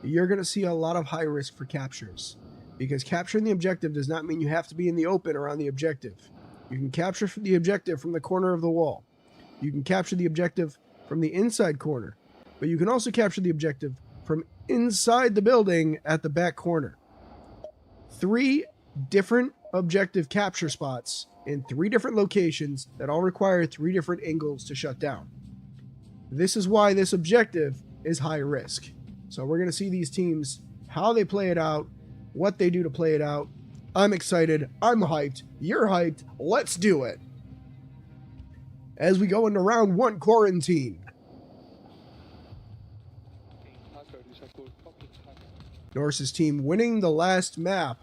you're going to see a lot of high risk for captures, because capturing the objective does not mean you have to be in the open or on the objective. You can capture the objective from the corner of the wall. You can capture the objective from the inside corner, but you can also capture the objective from inside the building at the back corner. 3 different objective capture spots in 3 different locations that all require 3 different angles to shut down. This is why this objective is high risk. So we're going to see these teams, how they play it out, what they do to play it out. I'm excited. I'm hyped. You're hyped. Let's do it. As we go into round 1 quarantine. Norse's team winning the last map.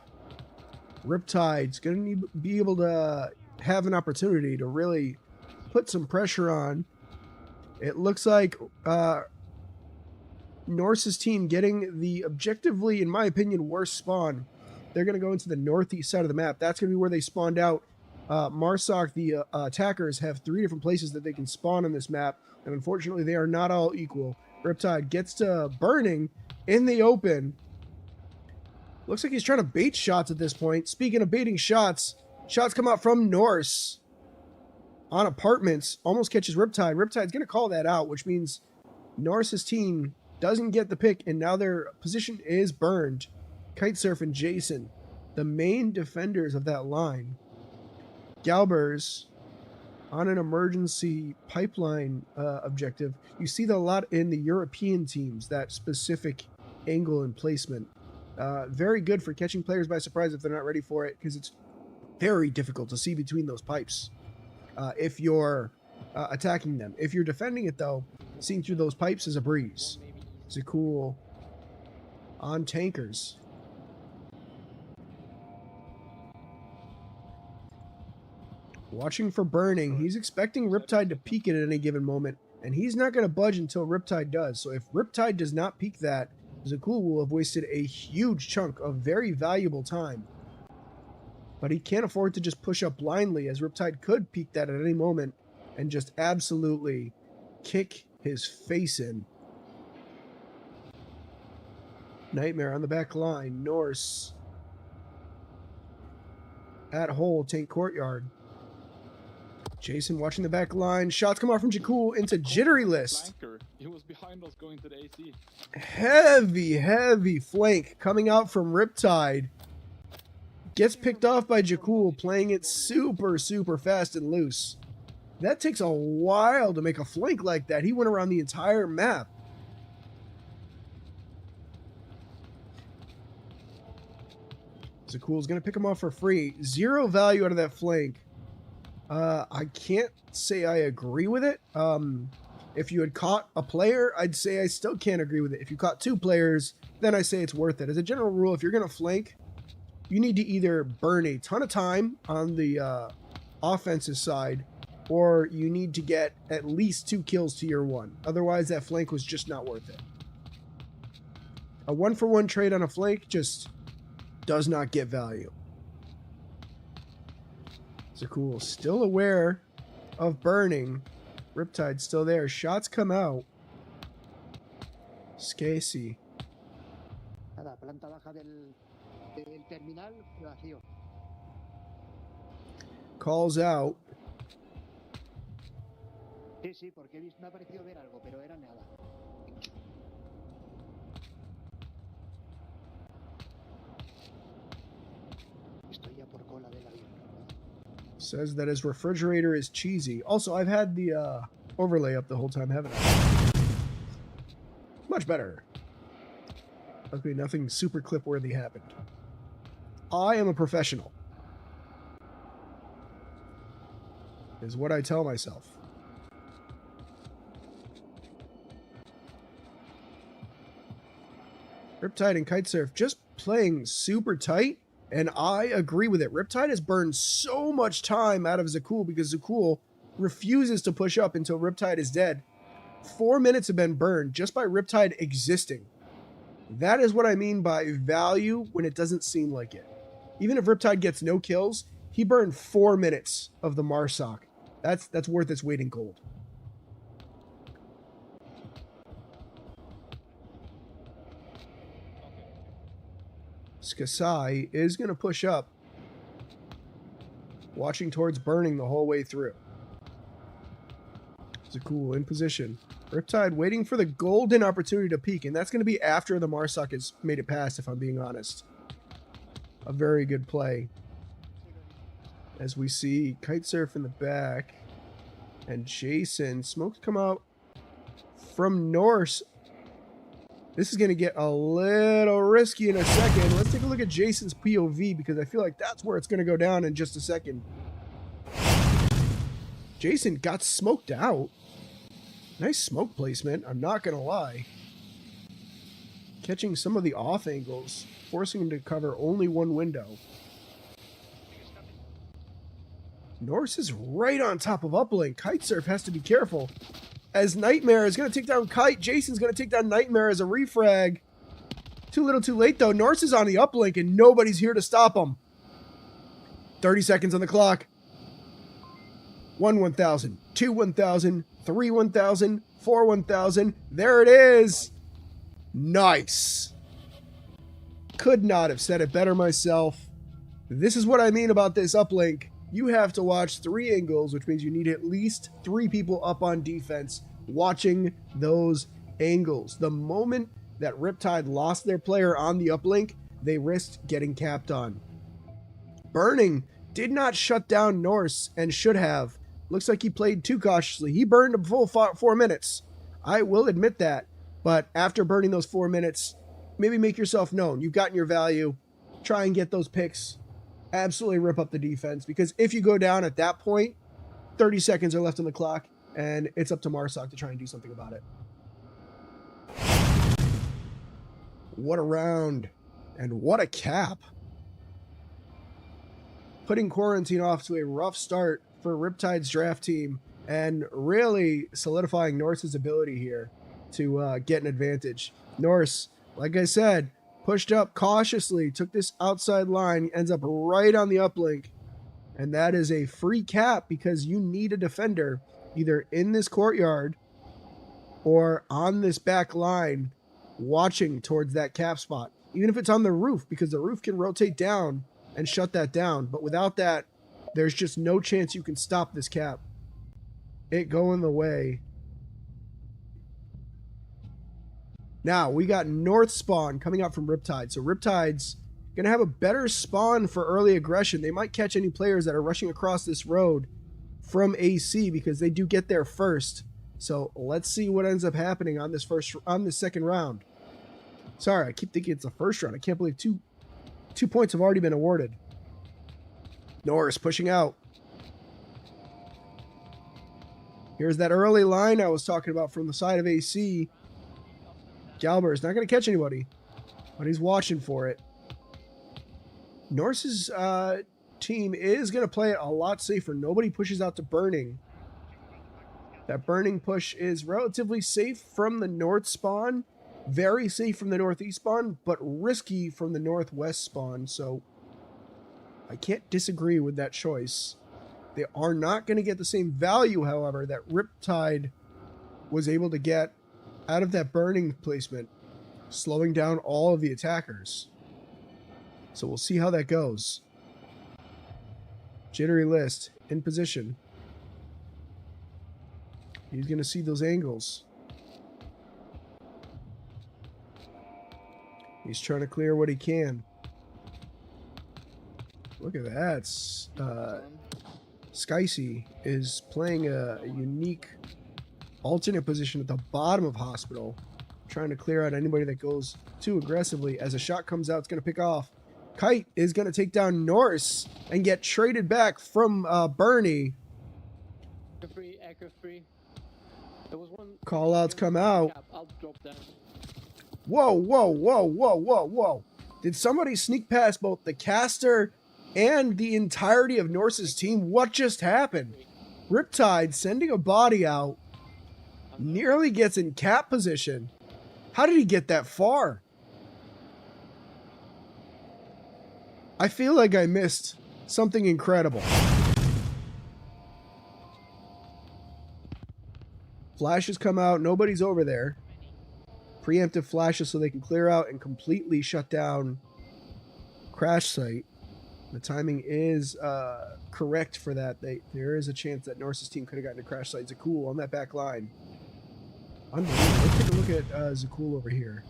Riptide's going to be able to have an opportunity to really put some pressure on. It looks like Norse's team getting the objectively, in my opinion, worst spawn. They're going to go into the northeast side of the map. That's going to be where they spawned out. Marsoc, the attackers, have 3 different places that they can spawn on this map, and unfortunately they are not all equal. Riptide gets to burning in the open. Looks like he's trying to bait shots at this point. Speaking of baiting shots, Shots come out from Norse. On apartments, almost catches Riptide. Riptide's going to call that out, which means Norse's team doesn't get the pick, and now their position is burned. Kitesurf and Jason, the main defenders of that line. Galbers on an emergency pipeline objective. You see that a lot in the European teams, that specific angle and placement. Very good for catching players by surprise if they're not ready for it, because it's very difficult to see between those pipes if you're attacking them. If you're defending it, though, seeing through those pipes is a breeze. It's a cool on tankers. Watching for burning. He's expecting Riptide to peek it at any given moment, and he's not going to budge until Riptide does. So if Riptide does not peek that, Zakul will have wasted a huge chunk of very valuable time. But he can't afford to just push up blindly, as Riptide could peek that at any moment and just absolutely kick his face in. Nightmare on the back line. Norse at hole, tank courtyard. Jason watching the back line. Shots come out from Jakul into jittery list. He was behind us going to the AC. Heavy flank coming out from Riptide. Gets picked off by Jakul, playing it super fast and loose. That takes a while to make a flank like that. He went around the entire map. Zakul's going to pick him off for free. 0 value out of that flank. I can't say I agree with it. If you had caught a player, I'd say I still can't agree with it. If you caught 2 players, then I say it's worth it. As a general rule, if you're going to flank, you need to either burn a ton of time on the offensive side, or you need to get at least 2 kills to your 1. Otherwise, that flank was just not worth it. A 1-for-1 trade on a flank just does not get value. Zakul still aware of burning. Riptide still there. Shots come out. Scasey. Nada, planta baja del terminal vacío. Calls out. Sí, porque me ha parecido ver algo, pero era nada. Estoy ya por cola del avión. Says that his refrigerator is cheesy. Also, I've had the overlay up the whole time, haven't I? Much better. Luckily, nothing super clip-worthy happened. I am a professional, is what I tell myself. Riptide and Kitesurf just playing super tight, and I agree with it. Riptide has burned so much time out of Zakul because Zakul refuses to push up until Riptide is dead. 4 minutes have been burned just by Riptide existing. That is what I mean by value when it doesn't seem like it. Even if Riptide gets no kills, he burned 4 minutes of the Marsoc. That's worth its weight in gold. Skasai is going to push up, watching towards burning the whole way through. Zakul in position. Riptide waiting for the golden opportunity to peek, and that's going to be after the Marsoc has made it past, if I'm being honest. A very good play. As we see Kitesurf in the back, and Jason. Smokes come out from Norse. This is going to get a little risky in a second. Let's take a look at Jason's POV, because I feel like that's where it's going to go down in just a second. Jason got smoked out. Nice smoke placement, I'm not going to lie. Catching some of the off angles, forcing him to cover only one window. Norse is right on top of uplink. Kitesurf has to be careful, as Nightmare is going to take down Kite. Jason's going to take down Nightmare as a refrag. Too little too late, though. Norse is on the uplink, and nobody's here to stop him. 30 seconds on the clock. 1 1,000, 2 1,000, 3 1,000, 4 1,000. There it is. Nice. Could not have said it better myself. This is what I mean about this uplink. You have to watch 3 angles, which means you need at least 3 people up on defense watching those angles. The moment that Riptide lost their player on the uplink, they risked getting capped on. Burning did not shut down Norse and should have. Looks like he played too cautiously. He burned a full 4 minutes. I will admit that. But after burning those 4 minutes, maybe make yourself known. You've gotten your value. Try and get those picks. Absolutely rip up the defense. Because if you go down at that point, 30 seconds are left on the clock. And it's up to Marsoc to try and do something about it. What a round. And what a cap. Putting Quarantine off to a rough start for Riptide's draft team. And really solidifying Norse's ability here to get an advantage. Norse, like I said, pushed up cautiously, took this outside line, ends up right on the uplink. And that is a free cap because you need a defender either in this courtyard or on this back line watching towards that cap spot. Even if it's on the roof, because the roof can rotate down and shut that down. But without that, there's just no chance you can stop this cap. It going the way. Now, we got North spawn coming out from Riptide. So Riptide's going to have a better spawn for early aggression. They might catch any players that are rushing across this road from AC because they do get there first. So let's see what ends up happening on this second round. Sorry, I keep thinking it's the first round. I can't believe two points have already been awarded. Norse pushing out. Here's that early line I was talking about from the side of AC. Galber is not going to catch anybody, but he's watching for it. Norse's team is going to play it a lot safer. Nobody pushes out to Burning. That Burning push is relatively safe from the north spawn, very safe from the northeast spawn, but risky from the northwest spawn. So I can't disagree with that choice. They are not going to get the same value, however, that Riptide was able to get out of that Burning placement, slowing down all of the attackers. So we'll see how that goes. Jittery List in position. He's going to see those angles. He's trying to clear what he can. Look at that. Skysy is playing a unique alternate position at the bottom of Hospital, trying to clear out anybody that goes too aggressively. As a shot comes out, it's going to pick off. Kite is going to take down Norse and get traded back from Bernie. Echo free. There was one. Call outs come out. I'll drop down. Whoa, whoa, whoa, whoa, whoa, whoa. Did somebody sneak past both the caster and the entirety of Norse's team? What just happened? Riptide sending a body out. Nearly gets in cap position. How did he get that far? I feel like I missed something incredible. Flashes come out. Nobody's over there. Preemptive flashes so they can clear out and completely shut down crash site. The timing is correct for that. There is a chance that Norse's team could have gotten a crash site. Zakul on that back line. Unbelievable. Let's take a look at Zakul over here.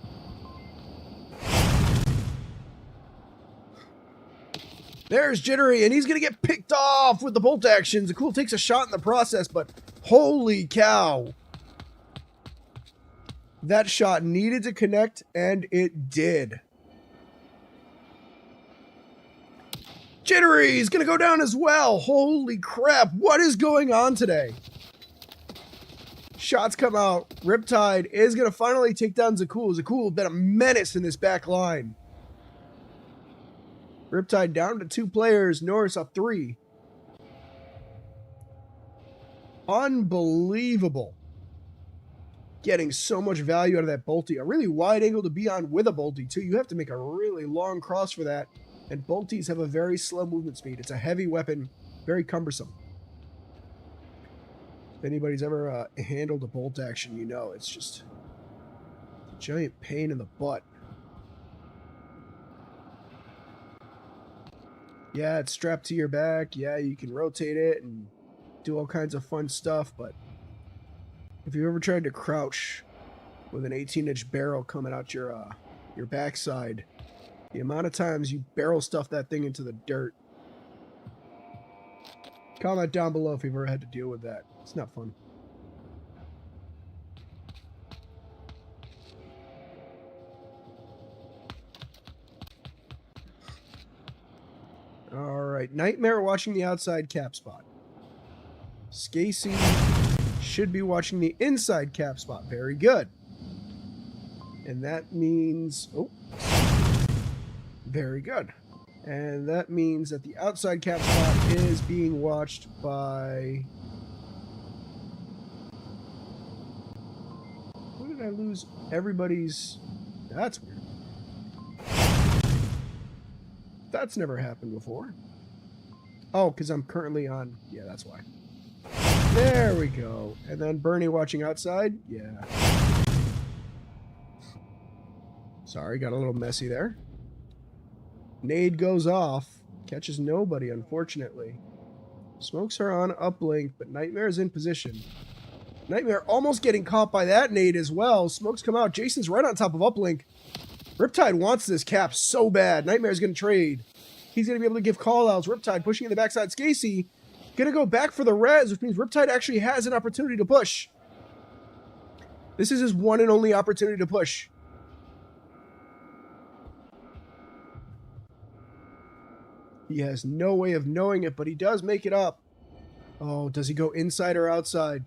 There's Jittery, and he's going to get picked off with the bolt action. Zakul takes a shot in the process, but holy cow. That shot needed to connect, and it did. Jittery is going to go down as well. Holy crap. What is going on today? Shots come out. Riptide is going to finally take down Zakul. Zakul been a menace in this back line. Riptide down to 2 players. Norse up 3. Unbelievable. Getting so much value out of that bolty. A really wide angle to be on with a bolty, too. You have to make a really long cross for that. And bolties have a very slow movement speed. It's a heavy weapon. Very cumbersome. If anybody's ever handled a bolt action, you know it's just a giant pain in the butt. Yeah, it's strapped to your back. Yeah, you can rotate it and do all kinds of fun stuff, but if you ever tried to crouch with an 18-inch barrel coming out your backside, the amount of times you barrel stuff that thing into the dirt. Comment down below if you've ever had to deal with that. It's not fun. Alright, Nightmare watching the outside cap spot. Scasey should be watching the inside cap spot. Very good. And that means... Oh. Very good. And that means that the outside cap spot is being watched by... Where did I lose everybody's... That's weird. That's never happened before. Oh, because I'm currently on... Yeah, that's why. There we go. And then Bernie watching outside? Yeah. Sorry, got a little messy there. Nade goes off. Catches nobody, unfortunately. Smokes are on uplink, but Nightmare's in position. Nightmare almost getting caught by that nade as well. Smokes come out. Jason's right on top of uplink. Riptide wants this cap so bad. Nightmare's going to trade. He's going to be able to give call-outs. Riptide pushing in the backside. Scasey going to go back for the res, which means Riptide actually has an opportunity to push. This is his one and only opportunity to push. He has no way of knowing it, but he does make it up. Oh, does he go inside or outside?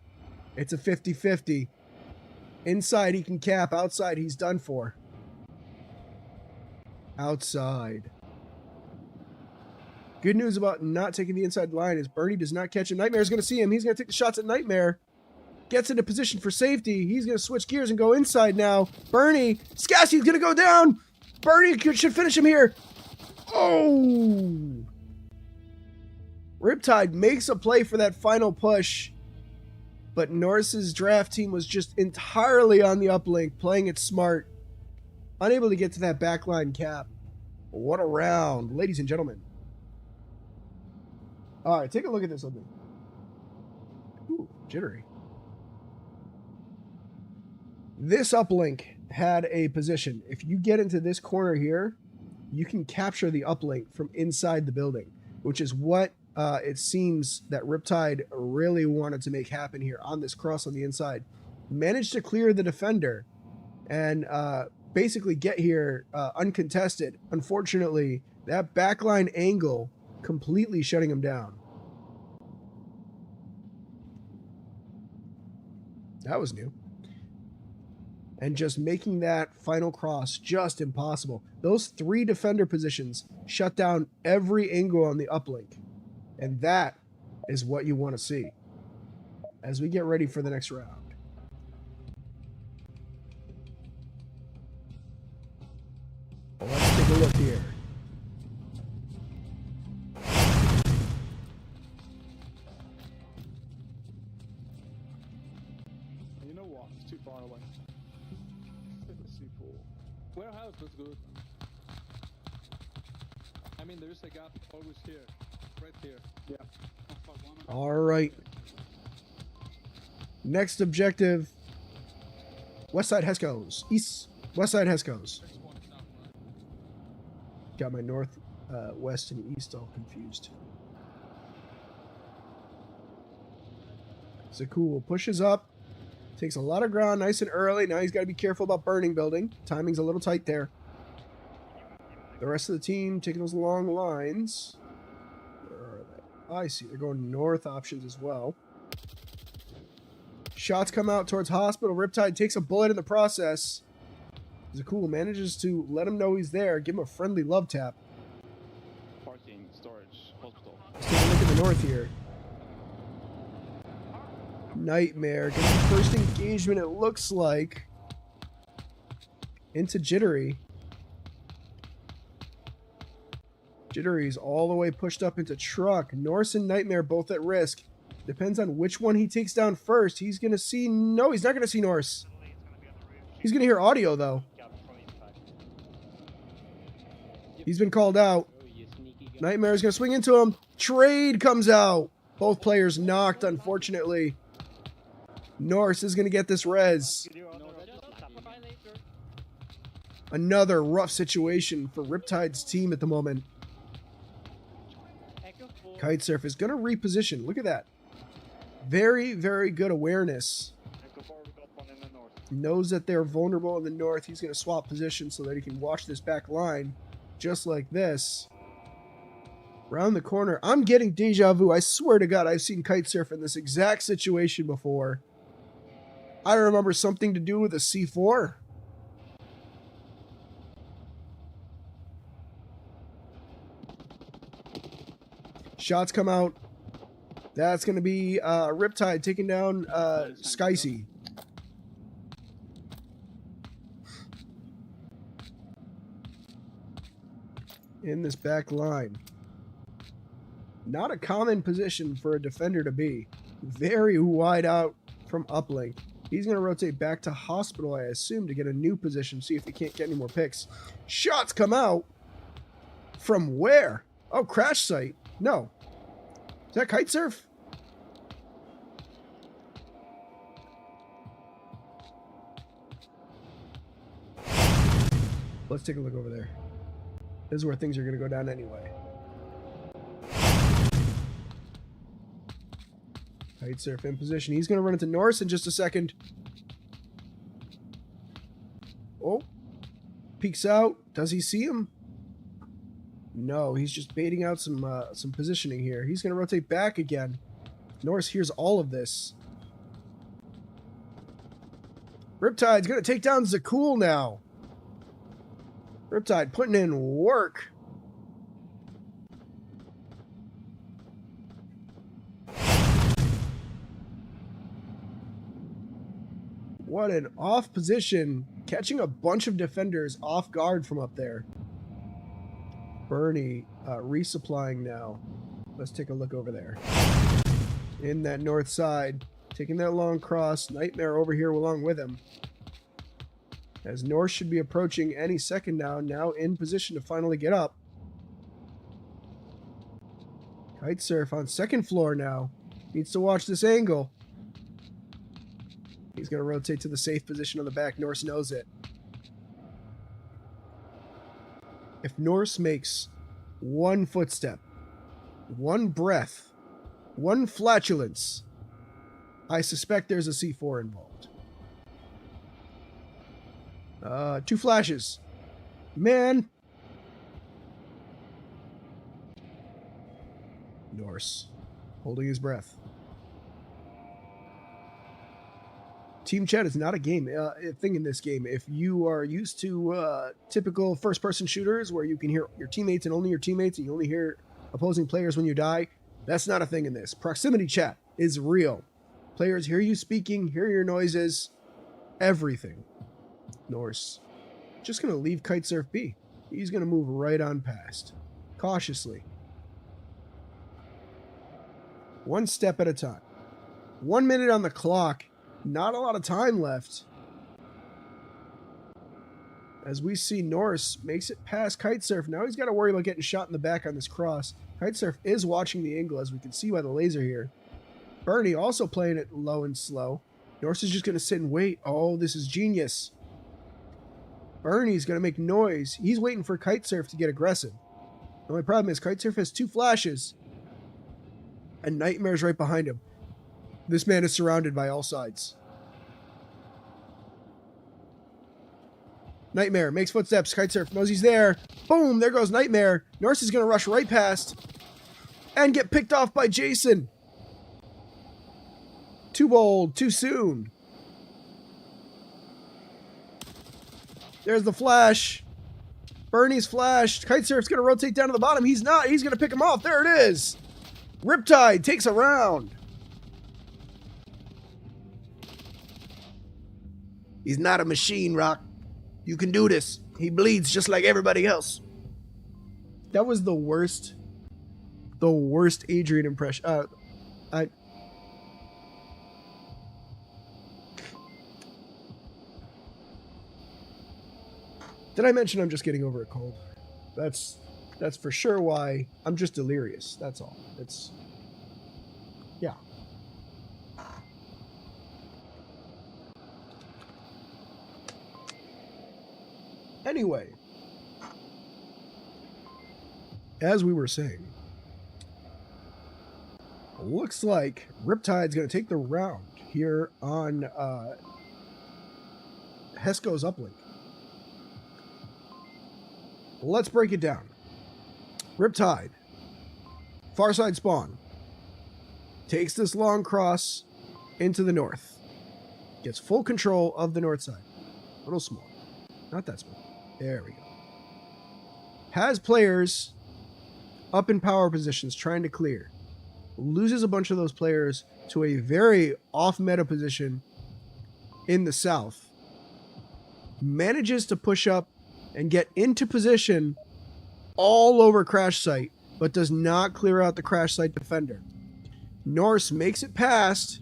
It's a 50-50. Inside he can cap. Outside he's done for. Outside. Good news about not taking the inside line is Bernie does not catch him. Nightmare's going to see him. He's going to take the shots at Nightmare. Gets into position for safety. He's going to switch gears and go inside now. Bernie. Scassy's going to go down. Bernie should finish him here. Oh! Riptide makes a play for that final push, but Norse's draft team was just entirely on the uplink, playing it smart, unable to get to that backline cap. What a round, ladies and gentlemen. All right, take a look at this one. Ooh, jittery. This uplink had a position. If you get into this corner here, you can capture the uplink from inside the building, which is what it seems that Riptide really wanted to make happen here on this cross on the inside. Managed to clear the defender and basically get here uncontested. Unfortunately, that backline angle completely shutting him down. That was new. And just making that final cross just impossible. Those three defender positions shut down every angle on the uplink. And that is what you want to see as we get ready for the next round. Let's take a look here. You know what? It's too far away. Warehouse was good. I mean, there is a gap always here. Right here. Yeah. All right. Next objective. West side Hescos. East. West side Hescos. Got my north, west, and east all confused. Zakul pushes up. Takes a lot of ground nice and early. Now he's got to be careful about burning building. Timing's a little tight there. The rest of the team taking those long lines. Where are they? I see. They're going north options as well. Shots come out towards hospital. Riptide takes a bullet in the process. Zakul manages to let him know he's there. Give him a friendly love tap. Parking, storage, hospital. Let's take a look at the north here. Nightmare getting the first engagement, it looks like, into Jittery. Jittery's all the way pushed up into truck. Norse and Nightmare both at risk. Depends on which one he takes down first. He's going to see... No, he's not going to see Norse. He's going to hear audio, though. He's been called out. Oh, you sneaky Nightmare's going to swing into him. Trade comes out. Both players knocked, unfortunately. Norse is going to get this res. Another rough situation for Riptide's team at the moment. Kitesurf is going to reposition. Look at that. Very, very good awareness. Knows that they're vulnerable in the north. He's going to swap positions so that he can watch this back line just like this. Round the corner. I'm getting deja vu. I swear to God, I've seen Kitesurf in this exact situation before. I remember something to do with a C4. Shots come out. That's going to be Riptide taking down Skysy. In this back line. Not a common position for a defender to be. Very wide out from uplink. He's going to rotate back to hospital, I assume, to get a new position, see if he can't get any more picks. Shots come out. From where? Oh, crash site. No. Is that Kitesurf? Let's take a look over there. This is where things are going to go down anyway. Kitesurf in position. He's going to run into Norse in just a second. Oh. Peeks out. Does he see him? No, he's just baiting out some positioning here. He's going to rotate back again. Norse hears all of this. Riptide's going to take down Zakul now. Riptide putting in work. What an off position. Catching a bunch of defenders off guard from up there. Bernie resupplying now. Let's take a look over there. In that north side. Taking that long cross. Nightmare over here along with him. As Norse should be approaching any second now. Now in position to finally get up. Kitesurf on second floor now. Needs to watch this angle. He's going to rotate to the safe position on the back. Norse knows it. If Norse makes one footstep, one breath, one flatulence, I suspect there's a C4 involved. 2 flashes. Man. Norse holding his breath. Team chat is not a game thing in this game. If you are used to typical first-person shooters where you can hear your teammates and only your teammates, and you only hear opposing players when you die, that's not a thing in this. Proximity chat is real. Players hear you speaking, hear your noises, everything. Norse just going to leave Kitesurf be. He's going to move right on past. Cautiously. One step at a time. 1 minute on the clock. Not a lot of time left. As we see Norse makes it past Kitesurf. Now he's got to worry about getting shot in the back on this cross. Kitesurf is watching the angle, as we can see by the laser here. Bernie also playing it low and slow. Norse is just going to sit and wait. Oh, this is genius. Bernie's going to make noise. He's waiting for Kitesurf to get aggressive. The only problem is Kitesurf has 2 flashes. And Nightmare's right behind him. This man is surrounded by all sides. Nightmare makes footsteps. Kitesurf knows he's there. Boom, there goes Nightmare. Norse is going to rush right past and get picked off by Jason. Too bold, too soon. There's the flash. Bernie's flashed. Kitesurf's going to rotate down to the bottom. He's not. He's going to pick him off. There it is. Riptide takes a round. He's not a machine, Rock. You can do this. He bleeds just like everybody else. That was the worst Adrian impression. Did I mention I'm just getting over a cold? That's That's for sure why I'm just delirious. That's all. It's, yeah. Anyway, as we were saying, looks like Riptide's going to take the round here on Hesco's uplink. Let's break it down. Riptide, far side spawn, takes this long cross into the north, gets full control of the north side. A little small, not that small. There we go. Has players up in power positions trying to clear. Loses a bunch of those players to a very off-meta position in the south. Manages to push up and get into position all over crash site, but does not clear out the crash site defender. Norse makes it past,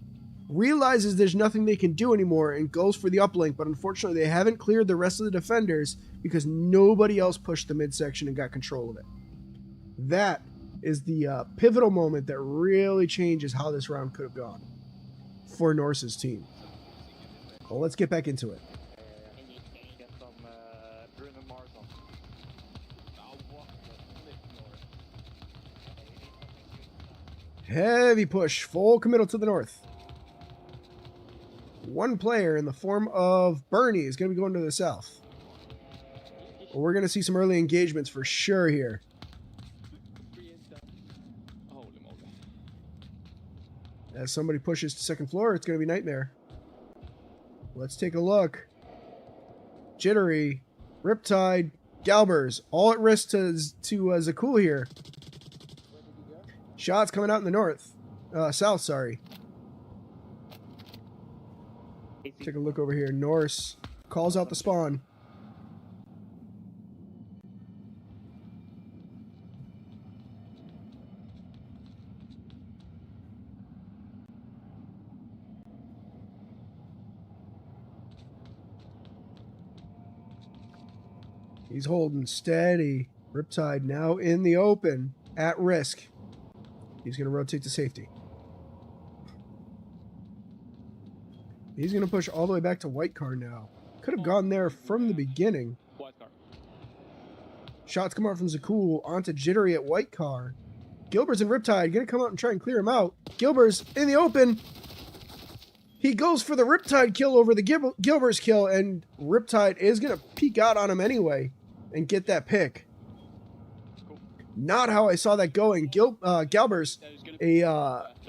realizes there's nothing they can do anymore, and goes for the uplink, but unfortunately they haven't cleared the rest of the defenders because nobody else pushed the midsection and got control of it. That is the pivotal moment that really changes how this round could have gone for Norse's team. Well, let's get back into it. Get some Bruno Mars on. Heavy push, full committal to the north. One player in the form of Bernie is going to be going to the south. We're going to see some early engagements for sure here. As somebody pushes to second floor, it's going to be Nightmare. Let's take a look. Jittery, Riptide, Galbers, all at risk to Zakul here. Shots coming out in the north. South, sorry. Take a look over here. Norse calls out the spawn. He's holding steady. Riptide now in the open, at risk. He's going to rotate to safety. He's going to push all the way back to white car now. Could have gone there from the beginning. Shots come out from Zakul onto Jittery at white car. Gilbert's and Riptide going to come out and try and clear him out. Gilbert's in the open. He goes for the Riptide kill over the Gilbert's kill, and Riptide is going to peek out on him anyway and get that pick. Not how I saw that going. Galbers,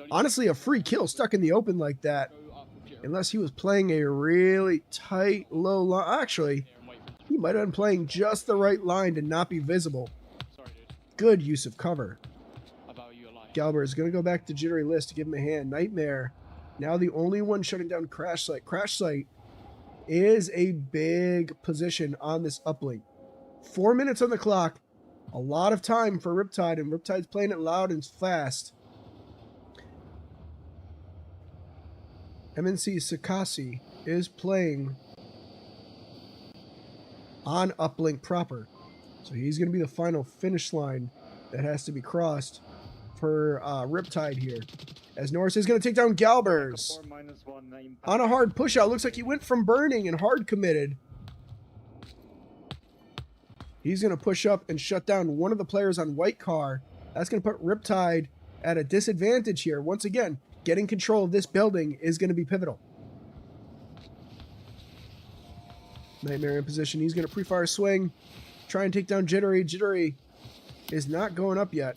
honestly, a free kill stuck in the open like that. Unless he was playing a really tight, low line. Actually, he might have been playing just the right line to not be visible. Good use of cover. Galber is going to go back to Jittery List to give him a hand. Nightmare, now the only one shutting down Crash Site. Crash Site is a big position on this uplink. 4 minutes on the clock. A lot of time for Riptide, and Riptide's playing it loud and fast. MNC Sakasi is playing on uplink proper. So he's going to be the final finish line that has to be crossed for Riptide here. As Norse is going to take down Galbers on a hard push out. Looks like he went from burning and hard committed. He's going to push up and shut down one of the players on white car. That's going to put Riptide at a disadvantage here. Once again, getting control of this building is going to be pivotal. Nightmare in position. He's going to pre-fire swing. Try and take down Jittery. Jittery is not going up yet.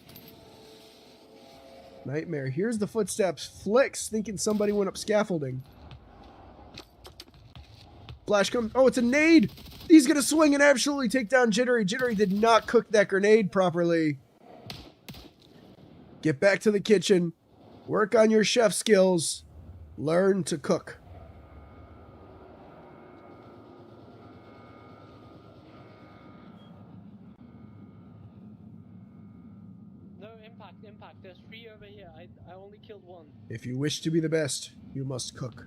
Nightmare. Here's the footsteps. Flicks, thinking somebody went up scaffolding. Flash comes. Oh, it's a nade. He's going to swing and absolutely take down Jittery. Jittery did not cook that grenade properly. Get back to the kitchen. Work on your chef skills. Learn to cook. No, impact. There's 3 over here. I only killed 1. If you wish to be the best, you must cook.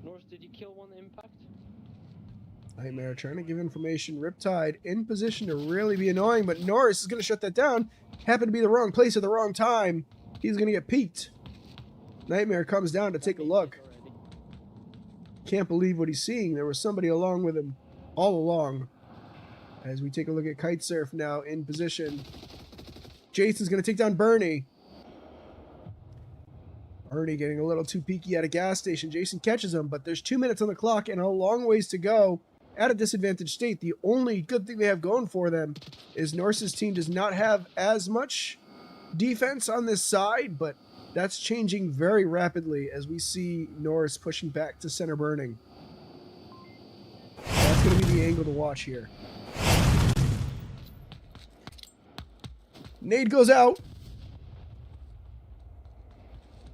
Norse, did you kill 1 impact? Nightmare trying to give information. Riptide in position to really be annoying, but Norse is going to shut that down. Happened to be the wrong place at the wrong time. He's going to get peeked. Nightmare comes down to take a look. Can't believe what he's seeing. There was somebody along with him all along. As we take a look at Kitesurf now in position. Jason's going to take down Bernie. Bernie getting a little too peeky at a gas station. Jason catches him, but there's 2 minutes on the clock and a long ways to go at a disadvantaged state. The only good thing they have going for them is Norse's team does not have as much defense on this side, but that's changing very rapidly as we see Norse pushing back to center burning. That's going to be the angle to watch here. Nade goes out.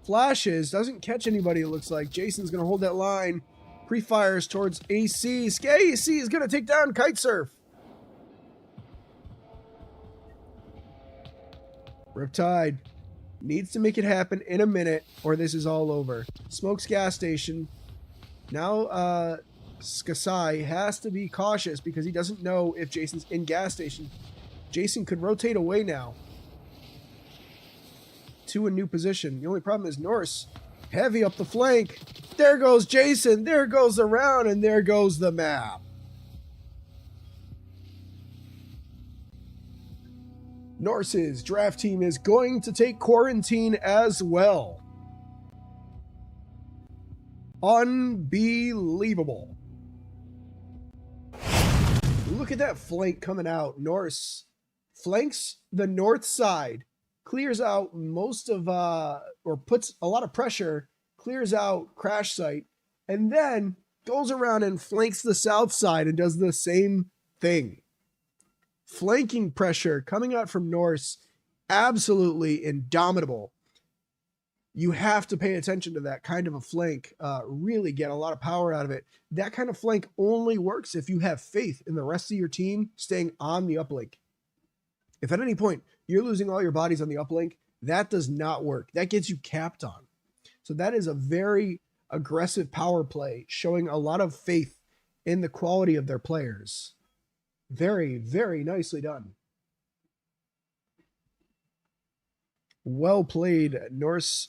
Flashes, doesn't catch anybody, it looks like. Jason's going to hold that line. Pre-fires towards AC. AC is going to take down Kitesurf. Riptide needs to make it happen in a minute or this is all over. Smokes gas station. Now Skasai has to be cautious because he doesn't know if Jason's in gas station. Jason could rotate away now to a new position. The only problem is Norse heavy up the flank. There goes Jason. There goes the round, and there goes the map. Norse's draft team is going to take quarantine as well. Unbelievable. Look at that flank coming out. Norse flanks the north side, clears out most of, or puts a lot of pressure, clears out crash site, and then goes around and flanks the south side and does the same thing. Flanking pressure coming out from Norse, absolutely indomitable. You have to pay attention to that kind of a flank, really get a lot of power out of it. That kind of flank only works if you have faith in the rest of your team staying on the uplink. If at any point you're losing all your bodies on the uplink, that does not work. That gets you capped on. So that is a very aggressive power play, showing a lot of faith in the quality of their players. Very, very nicely done. Well played, Norse's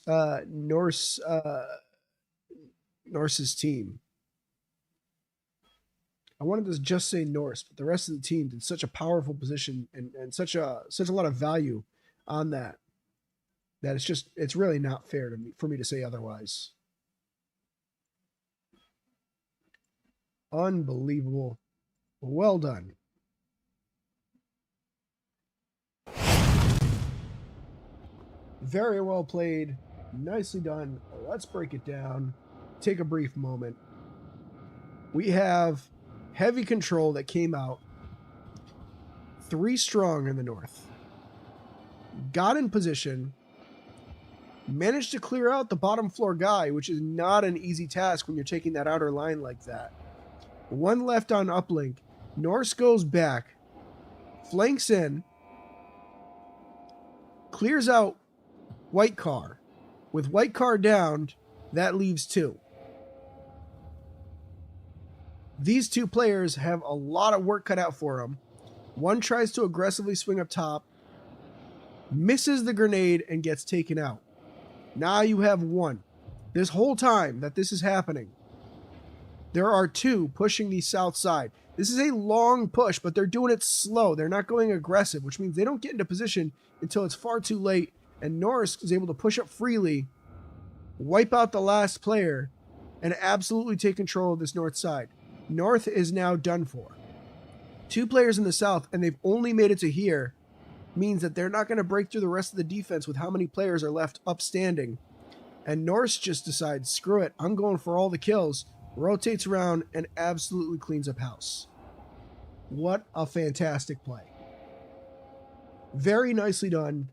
team. I wanted to just say Norse, but the rest of the team did such a powerful position and such a lot of value on that it's really not fair for me to say otherwise. Unbelievable. Well done. Very well played. Nicely done. Let's break it down. Take a brief moment. We have heavy control that came out 3 strong in the north. Got in position. Managed to clear out the bottom floor guy, which is not an easy task when you're taking that outer line like that. 1 left on uplink. Norse goes back. Flanks in. Clears out white car. With white car downed, that leaves 2. These 2 players have a lot of work cut out for them. 1 tries to aggressively swing up top, misses the grenade, and gets taken out. Now you have 1. This whole time that this is happening, there are 2 pushing the south side. This is a long push, but they're doing it slow. They're not going aggressive, which means they don't get into position until it's far too late, and Norse is able to push up freely, wipe out the last player, and absolutely take control of this north side. North is now done for. 2 players in the south, and they've only made it to here, means that they're not going to break through the rest of the defense with how many players are left upstanding. And Norse just decides, screw it, I'm going for all the kills, rotates around, and absolutely cleans up house. What a fantastic play. Very nicely done.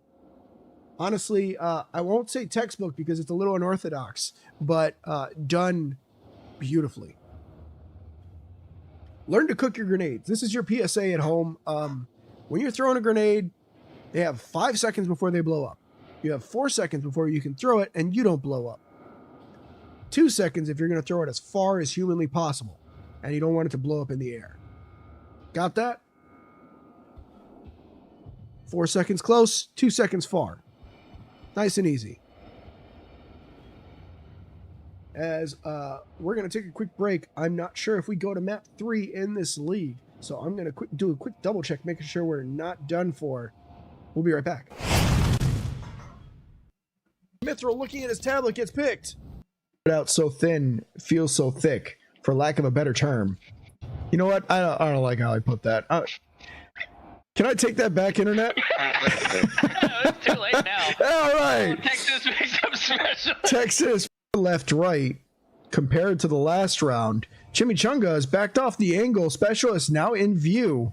Honestly, I won't say textbook because it's a little unorthodox, but done beautifully. Learn to cook your grenades. This is your PSA at home. When you're throwing a grenade, they have 5 seconds before they blow up. You have 4 seconds before you can throw it and you don't blow up. 2 seconds if you're going to throw it as far as humanly possible. and you don't want it to blow up in the air. Got that? 4 seconds close, 2 seconds far. Nice and easy. As we're going to take a quick break. I'm not sure if we go to map 3 in this league. So I'm going to do a quick double check, making sure we're not done for. We'll be right back. Mithril, looking at his tablet, gets picked. Out so thin, feels so thick, for lack of a better term. You know what? I don't like how I put that. Can I take that back, internet? It's too late now. All right. Oh, Texas makes up special. Texas left right compared to the last round. Chimichanga has backed off the angle. Specialist now in view.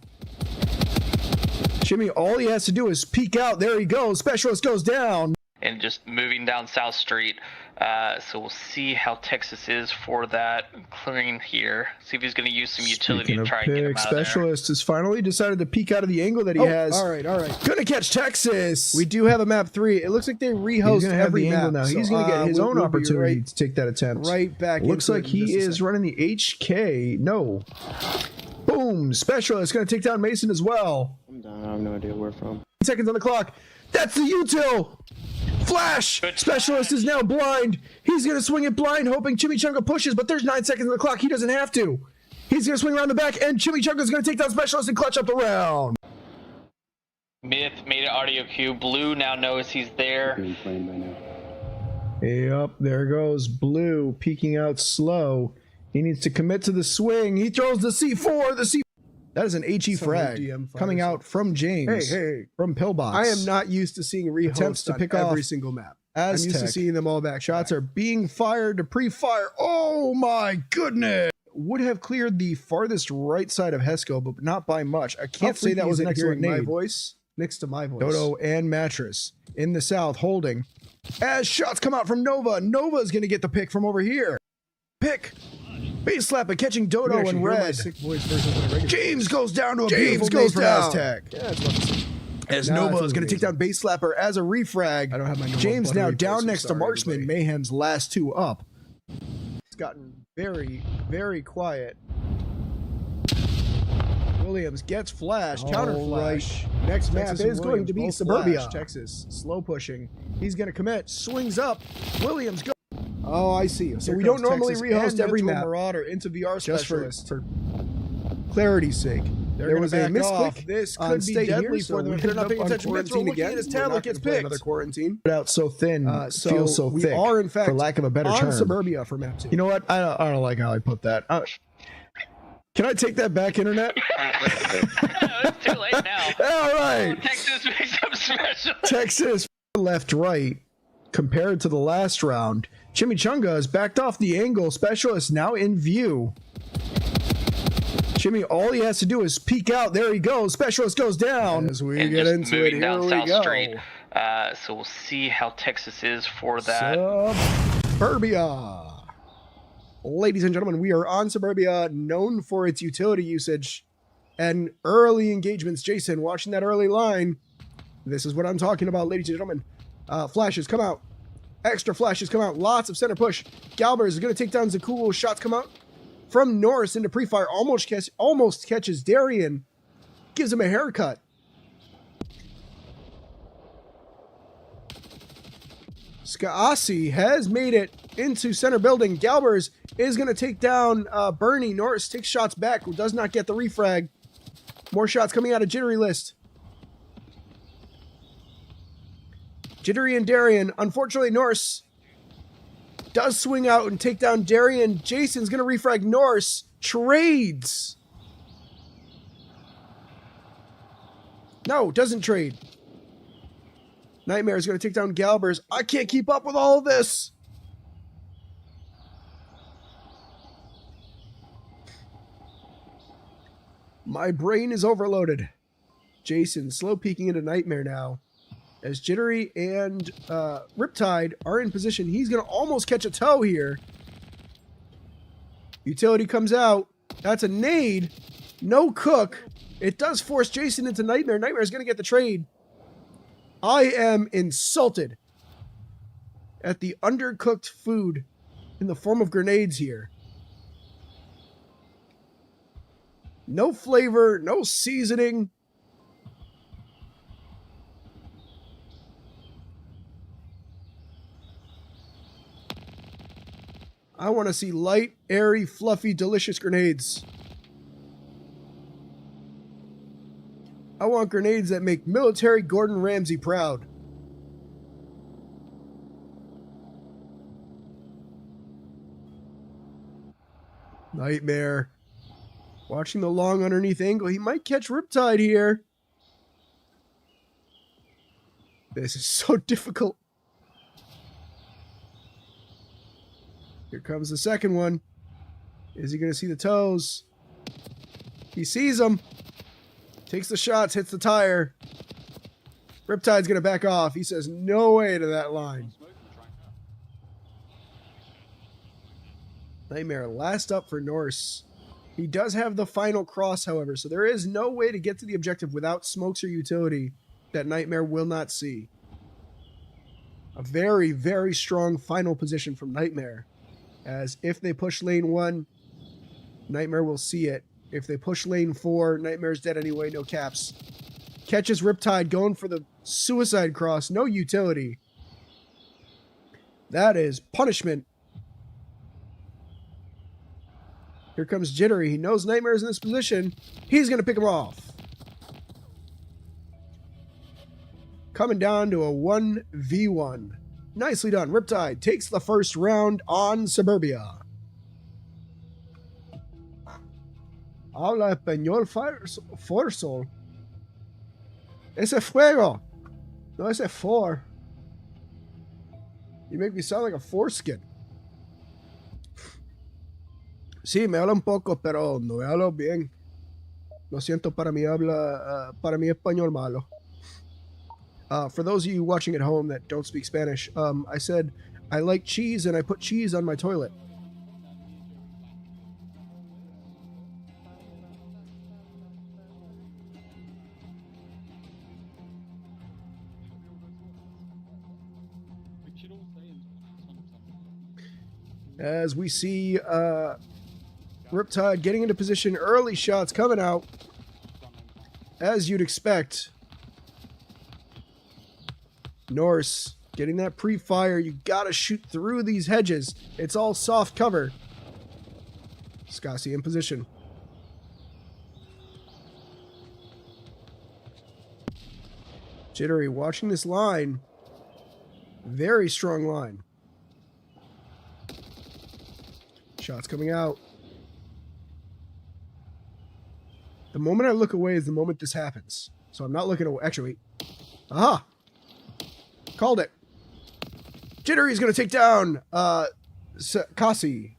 Jimmy, all he has to do is peek out. There he goes. Specialist goes down. And just moving down South Street. So we'll see how Texas is for that clearing here. See if he's going to use some utility to try and get him out Specialist has finally decided to peek out of the angle that he has. All right. Gonna catch Texas. We do have a map 3. It looks like they rehost every map now. He's gonna get his own opportunity to take that attempt. Right back. Looks like he is running the HK. No. Boom. Specialist gonna take down Mason as well. I'm done. I have no idea where from. Seconds on the clock. That's the util. Flash! Specialist is now blind. He's going to swing it blind, hoping Chimichanga pushes, but there's 9 seconds on the clock. He doesn't have to. He's going to swing around the back, and Chimichanga's going to take down Specialist and clutch up the round. Myth made an audio cue. Blue now knows he's there. Being played by now. Yep, there goes Blue peeking out slow. He needs to commit to the swing. He throws the C4. The C. That is an HE frag coming out from James. Hey, from Pillbox. I am not used to seeing rehosts to pick off every single map. I'm used to seeing them all back. Shots are being fired to pre-fire. Oh my goodness! Would have cleared the farthest right side of Hesco, but not by much. I can't say that was an excellent nade. My voice next to my voice. Dodo and Mattress in the south holding. As shots come out from Nova. Nova is going to get the pick from over here. Pick. Base slap and catching Dodo in red. James goes down to a beautiful nade from Aztec. As Nova is going to take down Base Slapper as a refrag. I don't have my James now down next to Marksman. Mayhem's last 2 up. It's gotten very, very quiet. Williams gets flash, counter flash. Next map is going to be Suburbia. Texas, slow pushing. He's going to commit, swings up. Williams goes. Oh, I see. So we don't normally rehost every map. Marauder into VR Specialist. Just for clarity's sake. There was a misclick. This could be deadly for them if they're not paying attention. Mithril looking at his tablet gets picked. Another quarantine. Out so thin, feels so thick. We are in fact, for lack of a better term, Suburbia for map 2. You know what? I don't like how I put that. Can I take that back, internet? It's too late now. All right. Oh, Texas makes up special. Texas left right compared to the last round. Chimichanga has backed off the angle. Specialist now in view. Jimmy, all he has to do is peek out. There he goes. Specialist goes down. As we get into it, here we go. Street. So we'll see how Texas is for that. Suburbia. Ladies and gentlemen, we are on Suburbia, known for its utility usage and early engagements. Jason, watching that early line. This is what I'm talking about, ladies and gentlemen. Flashes come out. Extra flashes come out. Lots of center push. Galbers is going to take down Zakul. Shots come out from Norse into pre-fire. Almost catches Darian. Gives him a haircut. Skaasi has made it into center building. Galbers is going to take down Bernie. Norse takes shots back. Does not get the refrag. More shots coming out of Jittery list. Jittery and Darian. Unfortunately, Norse does swing out and take down Darian. Jason's going to refrag Norse. Trades. No, doesn't trade. Nightmare is going to take down Galbers. I can't keep up with all of this. My brain is overloaded. Jason slow peeking into Nightmare now. As Jittery and Riptide are in position, he's going to almost catch a toe here. Utility comes out. That's a nade. No cook. It does force Jason into Nightmare. Nightmare is going to get the trade. I am insulted at the undercooked food in the form of grenades here. No flavor, no seasoning. I want to see light, airy, fluffy, delicious grenades. I want grenades that make military Gordon Ramsay proud. Nightmare. Watching the long underneath angle. He might catch Riptide here. This is so difficult. Here comes the second one. Is he going to see the toes? He sees them. Takes the shots, hits the tire. Riptide's going to back off. He says no way to that line. Nightmare last up for Norse. He does have the final cross, however, so there is no way to get to the objective without smokes or utility that Nightmare will not see. A very, very strong final position from Nightmare, as if they push lane 1, Nightmare will see it. If they push lane 4, Nightmare's dead anyway, no caps. Catches Riptide going for the suicide cross, no utility. That is punishment. Here comes Jittery. He knows Nightmare's in this position. He's going to pick him off. Coming down to a 1v1. Nicely done. Riptide takes the first round on Suburbia. Habla español Forsol. Ese fuego. No, ese for. You make me sound like a foreskin. Sí, me habla un poco, pero no me hablo bien. Lo siento para mi habla, para mi español malo. For those of you watching at home that don't speak Spanish, I said I like cheese and I put cheese on my toilet. As we see Riptide getting into position, early shots coming out, as you'd expect. Norse getting that pre-fire. You gotta shoot through these hedges. It's all soft cover. Scassi in position. Jittery watching this line. Very strong line. Shots coming out. The moment I look away is the moment this happens. So I'm not looking away. Actually, wait. Aha! Called it. Jittery's going to take down Kasi.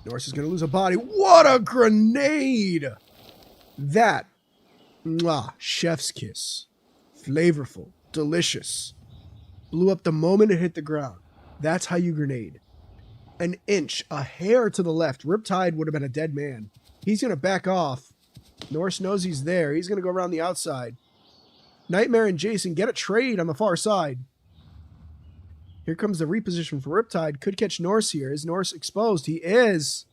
Norse is going to lose a body. What a grenade! That, chef's kiss. Flavorful, delicious. Blew up the moment it hit the ground. That's how you grenade. An inch, a hair to the left. Riptide would have been a dead man. He's going to back off. Norse knows he's there. He's going to go around the outside. Nightmare and Jason get a trade on the far side. Here comes the reposition for Riptide. Could catch Norse here. Is Norse exposed? He is.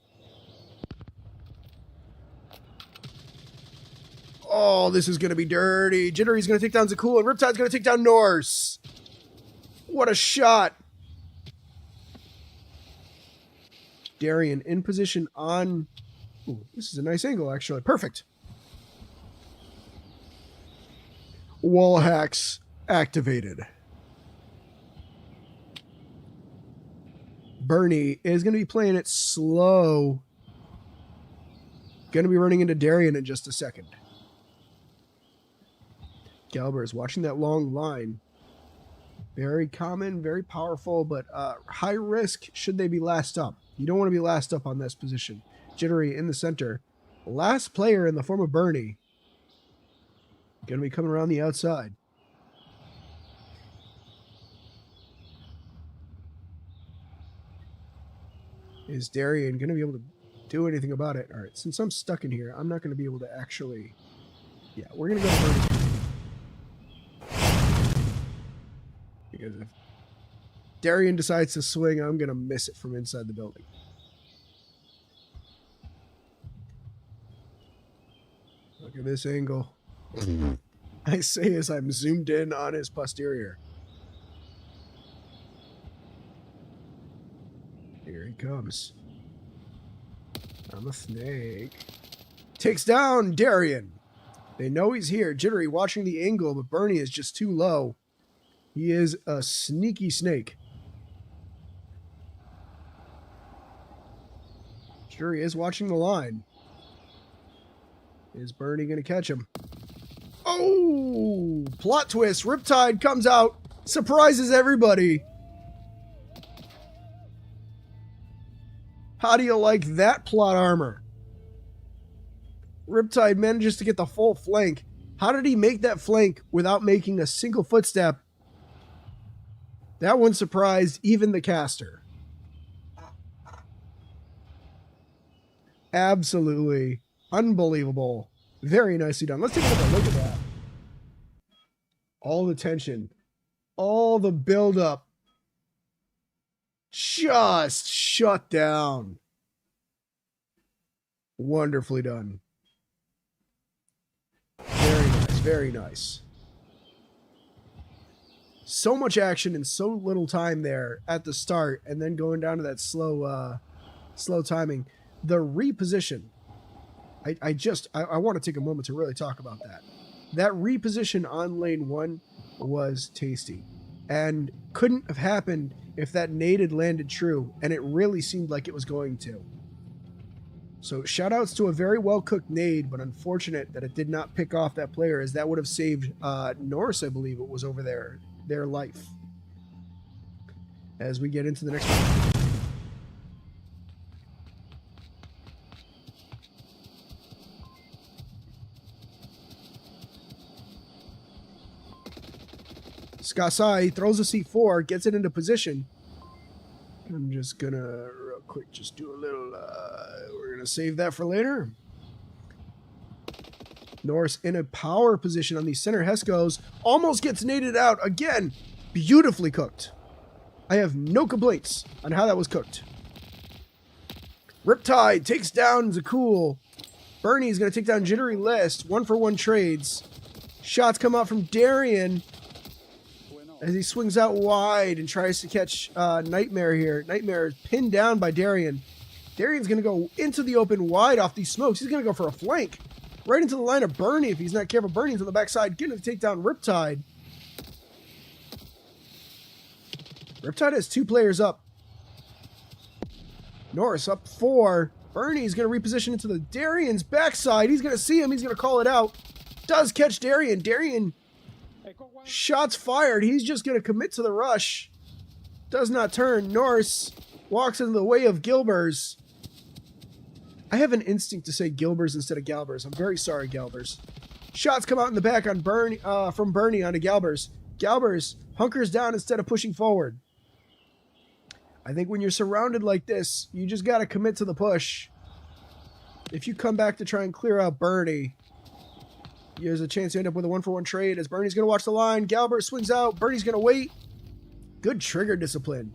Oh, this is going to be dirty. Jittery's going to take down Zakul, and Riptide's going to take down Norse. What a shot. Darian in position on... Ooh, this is a nice angle, actually. Perfect. Wall hacks activated. Bernie is going to be playing it slow. Going to be running into Darian in just a second. Galber is watching that long line. Very common, very powerful, but high risk should they be last up. You don't want to be last up on this position. Jittery in the center. Last player in the form of Bernie. Going to be coming around the outside. Is Darian going to be able to do anything about it? All right, since I'm stuck in here, I'm not going to be able to actually... Yeah, we're going to go to Bernie. Because if Darien decides to swing. I'm going to miss it from inside the building. Look at this angle. I say as I'm zoomed in on his posterior. Here he comes. I'm a snake. Takes down Darien. They know he's here. Jittery watching the angle, but Bernie is just too low. He is a sneaky snake. Jittery is watching the line. Is Bernie going to catch him? Oh! Plot twist. Riptide comes out. Surprises everybody. How do you like that plot armor? Riptide manages to get the full flank. How did he make that flank without making a single footstep? That one surprised even the caster. Absolutely unbelievable. Very nicely done. Let's take a look at that. All the tension. All the buildup. Just shut down. Wonderfully done. Very nice. Very nice. So much action in so little time there at the start, and then going down to that slow timing. The reposition. I want to take a moment to really talk about that. That reposition on lane 1 was tasty, and couldn't have happened if that nade had landed true, and it really seemed like it was going to. So shoutouts to a very well cooked nade, but unfortunate that it did not pick off that player, as that would have saved Norse, I believe it was over there, their life. As we get into the next one. Skasai throws a C4, gets it into position. I'm just gonna real quick just do a little we're gonna save that for later. Norse in a power position on the center Heskos, almost gets naded out again. Beautifully cooked. I have no complaints on how that was cooked. Riptide takes down Zakul. Bernie's gonna take down Jittery List. 1-for-1 trades. Shots come out from Darien as he swings out wide and tries to catch Nightmare here. Nightmare is pinned down by Darien. Darien's going to go into the open wide off these smokes. He's going to go for a flank. Right into the line of Bernie if he's not careful. Bernie's on the backside, getting to take down Riptide. Riptide has 2 players up. Norse up 4. Bernie's going to reposition into the Darien's backside. He's going to see him. He's going to call it out. Does catch Darien. Darien... shots fired. He's just going to commit to the rush. Does not turn. Norse walks into the way of Gilbers. I have an instinct to say Gilbers instead of Galbers. I'm very sorry, Galbers. Shots come out in the back on Bernie, from Bernie onto Galbers. Galbers hunkers down instead of pushing forward. I think when you're surrounded like this, you just got to commit to the push. If you come back to try and clear out Bernie, there's a chance to end up with a 1-for-1 trade as Bernie's going to watch the line. Galbert swings out. Bernie's going to wait. Good trigger discipline.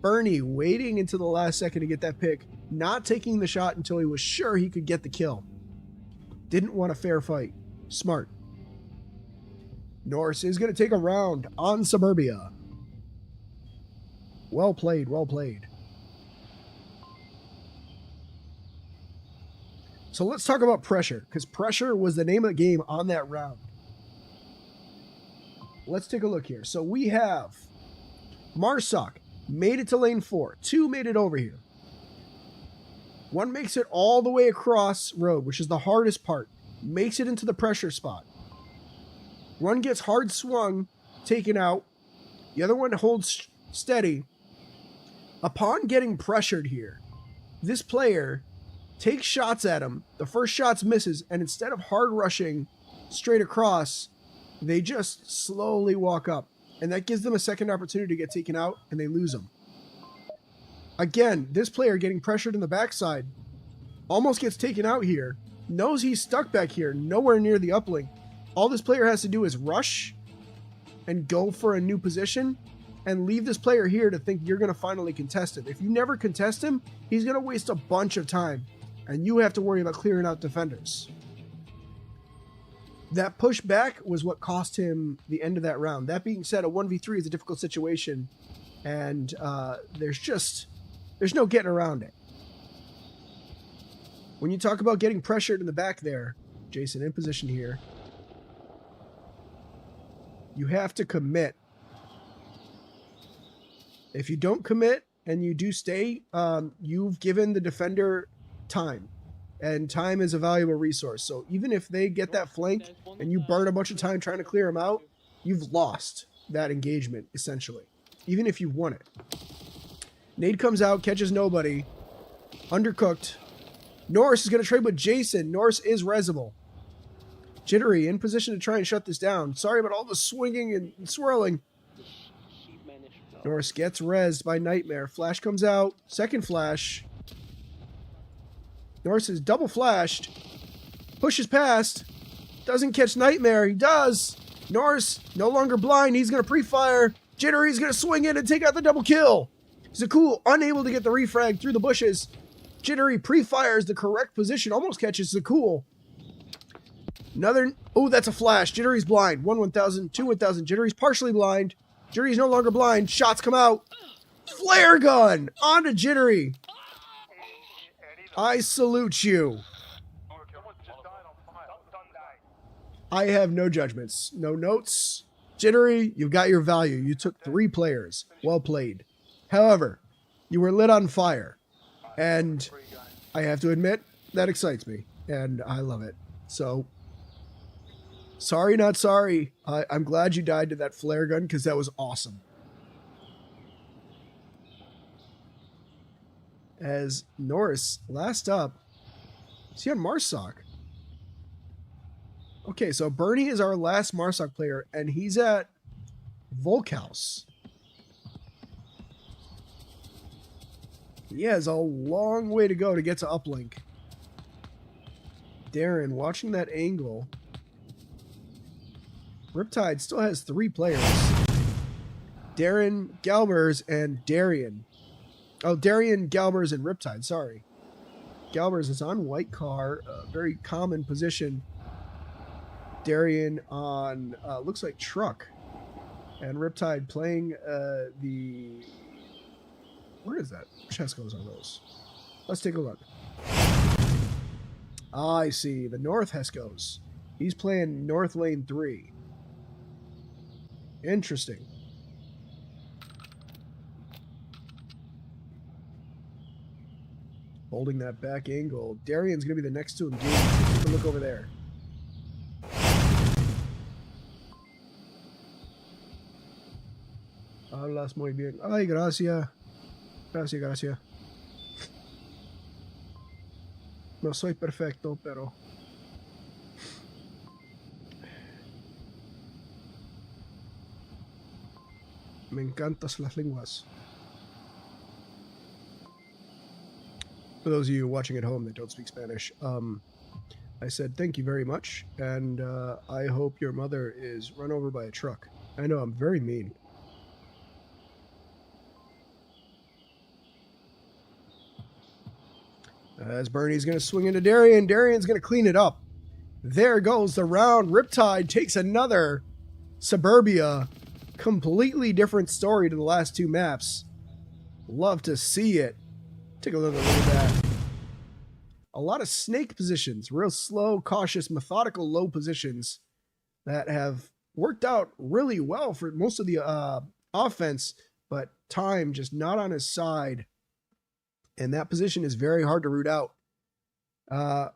Bernie waiting until the last second to get that pick. Not taking the shot until he was sure he could get the kill. Didn't want a fair fight. Smart. Norse is going to take a round on Suburbia. Well played. Well played. So let's talk about pressure, because pressure was the name of the game on that round. Let's take a look here. So we have Marsoc made it to lane 4. 2 made it over here. 1 makes it all the way across road, which is the hardest part. Makes it into the pressure spot. 1 gets hard swung, taken out. The other one holds steady. Upon getting pressured here, this player takes shots at him. The first shots misses, and instead of hard rushing straight across, they just slowly walk up. And that gives them a second opportunity to get taken out, and they lose him. Again, this player getting pressured in the backside almost gets taken out here. Knows he's stuck back here, nowhere near the uplink. All this player has to do is rush and go for a new position, and leave this player here to think you're going to finally contest him. If you never contest him, he's going to waste a bunch of time, and you have to worry about clearing out defenders. That push back was what cost him the end of that round. That being said, a 1v3 is a difficult situation, and there's no getting around it. When you talk about getting pressured in the back there, Jason, in position here, you have to commit. If you don't commit and you do stay, you've given the defender time. And time is a valuable resource. So even if they get that flank and you burn a bunch of time trying to clear them out, you've lost that engagement, essentially. Even if you won it. Nade comes out, catches nobody. Undercooked. Norse is going to trade with Jason. Norse is resable. Jittery in position to try and shut this down. Sorry about all the swinging and swirling. Norse gets rezzed by Nightmare. Flash comes out. Second flash. Norse is double flashed. Pushes past. Doesn't catch Nightmare. He does. Norse no longer blind. He's going to pre-fire. Jittery's going to swing in and take out the double kill. Zakul unable to get the refrag through the bushes. Jittery pre-fires the correct position. Almost catches Zakul. Another. Oh, that's a flash. Jittery's blind. 1,000, 2,000. Jittery's partially blind. Jittery's no longer blind. Shots come out. Flare gun onto Jittery. I salute you. I have no judgments, no notes. Jittery, you've got your value. You took 3 players. Well played. However, you were lit on fire. And I have to admit, that excites me. And I love it. So, sorry, not sorry. I'm glad you died to that flare gun because that was awesome. As Norse, last up, is he on Marsoc? Okay, so Bernie is our last Marsoc player, and he's at Volkhaus. He has a long way to go to get to uplink. Darren, watching that angle. Riptide still has 3 players. Darren, Galbers, and Darian. Oh, Darian, Galbers, and Riptide, sorry. Galbers is on white car, a very common position. Darian on, looks like truck. And Riptide playing the... Where is that? Which Hesco's are those? Let's take a look. I see, the North Hesco's. He's playing North Lane 3. Interesting. Holding that back angle. Darian's going to be the next to engage. Take a look over there. Hablas muy bien. Ay, gracias. Gracias, gracias. No soy perfecto, pero... Me encantas las lenguas. For those of you watching at home that don't speak Spanish, I said thank you very much, and I hope your mother is run over by a truck. I know, I'm very mean. As Bernie's going to swing into Darian, Darian's going to clean it up. There goes the round. Riptide takes another Suburbia. Completely different story to the last 2 maps. Love to see it. Take a look at that. A lot of snake positions, real slow, cautious, methodical, low positions that have worked out really well for most of the offense, but time just not on his side. And that position is very hard to root out. I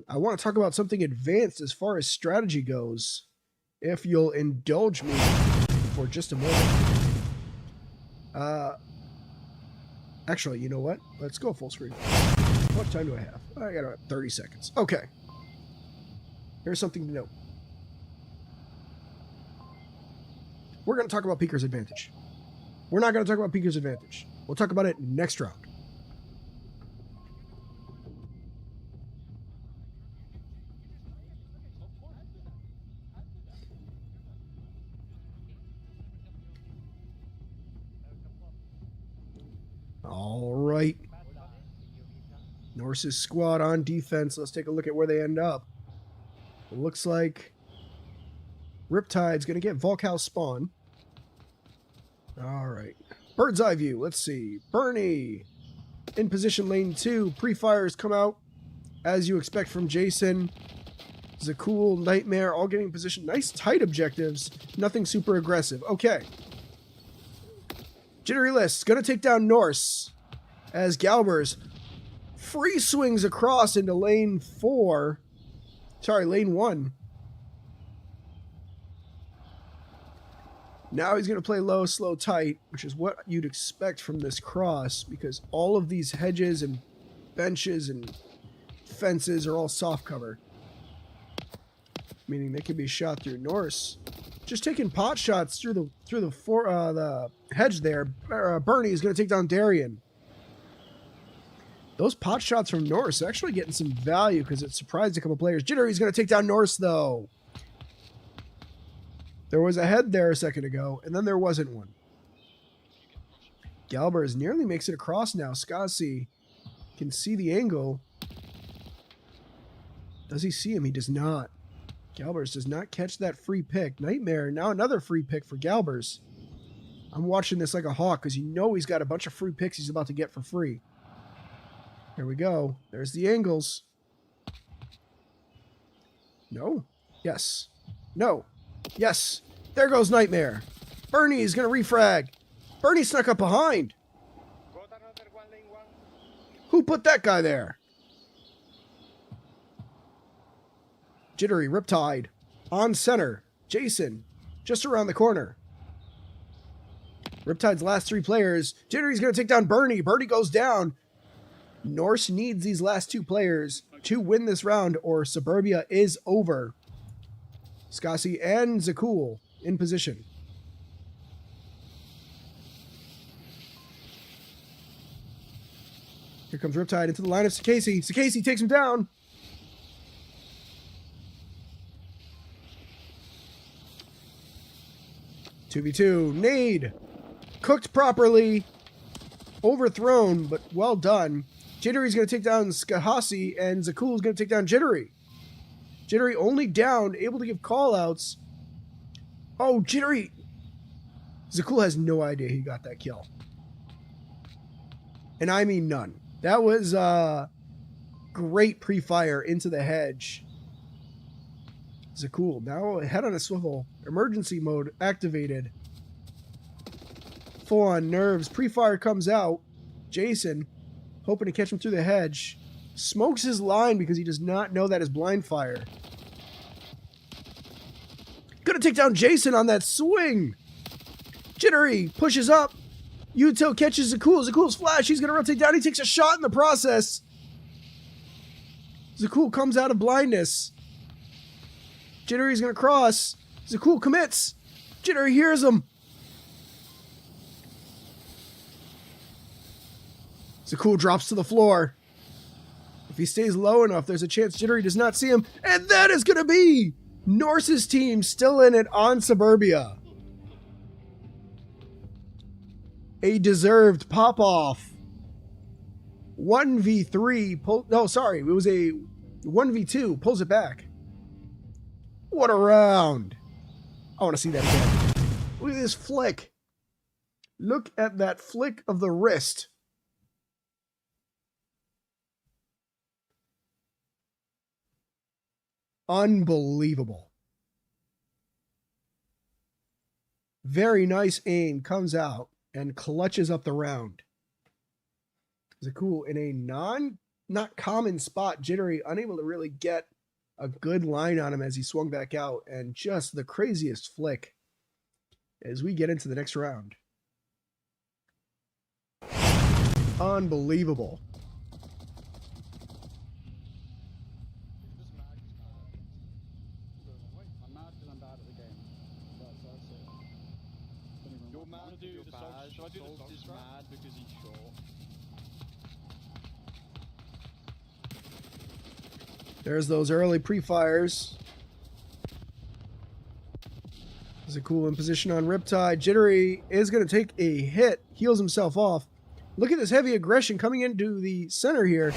want to talk about something advanced as far as strategy goes, if you'll indulge me for just a moment. Actually, you know what? Let's go full screen. What time do I have? I got about 30 seconds. Okay. Here's something to note. We're going to talk about Peeker's advantage. We're not going to talk about Peeker's advantage. We'll talk about it next round. All right. Norse's squad on defense. Let's take a look at where they end up. It looks like Riptide's going to get Volkhouse spawn. All right. Bird's eye view. Let's see. Bernie in position lane 2. Pre-fires come out as you expect from Jason. Zakul, Nightmare, all getting in position. Nice tight objectives. Nothing super aggressive. Okay. Jittery List going to take down Norse as Galbers free swings across into lane 4. Sorry, lane 1. Now he's going to play low, slow, tight, which is what you'd expect from this cross, because all of these hedges and benches and fences are all soft cover, meaning they can be shot through. Norse just taking pot shots through the hedge there. Bernie is going to take down Darian. Those pot shots from Norse actually getting some value because it surprised a couple players. Jittery's going to take down Norse, though. There was a head there a second ago, and then there wasn't one. Galbers nearly makes it across now. Scassi can see the angle. Does he see him? He does not. Galbers does not catch that free pick. Nightmare, now another free pick for Galbers. I'm watching this like a hawk because you know he's got a bunch of free picks he's about to get for free. Here we go. There's the angles. No. Yes. No. Yes. There goes Nightmare. Bernie's going to refrag. Bernie snuck up behind. Who put that guy there? Jittery, Riptide. On center. Jason. Just around the corner. Riptide's last 3 players. Jittery's going to take down Bernie. Bernie goes down. Norse needs these last 2 players to win this round or Suburbia is over. Scassi and Zakul in position. Here comes Riptide into the line of Sakasi. Sakasi takes him down. "2v2. Nade. Cooked properly. Overthrown, but well done. Jittery's going to take down Skahasi, and Zakul's going to take down Jittery. Jittery only down, able to give callouts. Oh, Jittery! Zakul has no idea he got that kill. And I mean none. That was great pre-fire into the hedge. Zakul, now head on a swivel. Emergency mode activated. Full on nerves. Pre-fire comes out. Jason, hoping to catch him through the hedge, smokes his line because he does not know that is blind fire. Gonna take down Jason on that swing. Jittery pushes up. Util catches Zakul. Zakul's flash. He's gonna rotate down. He takes a shot in the process. Zakul comes out of blindness. Jittery's gonna cross. Zakul commits. Jittery hears him. Zakul drops to the floor. If he stays low enough, there's a chance Jittery does not see him. And that is going to be Norse's team still in it on Suburbia. A deserved pop-off. 1v3. No, sorry. It was a 1v2. Pulls it back. What a round. I want to see that again. Look at this flick. Look at that flick of the wrist. Unbelievable. Very nice aim, comes out and clutches up the round. Zakul in a not common spot. Jittery unable to really get a good line on him as he swung back out, and just the craziest flick as we get into the next round. Unbelievable. Shall I do the solstice mad because he's short? There's those early pre-fires. Zakul in position on Riptide. Jittery is going to take a hit. Heals himself off. Look at this heavy aggression coming into the center here.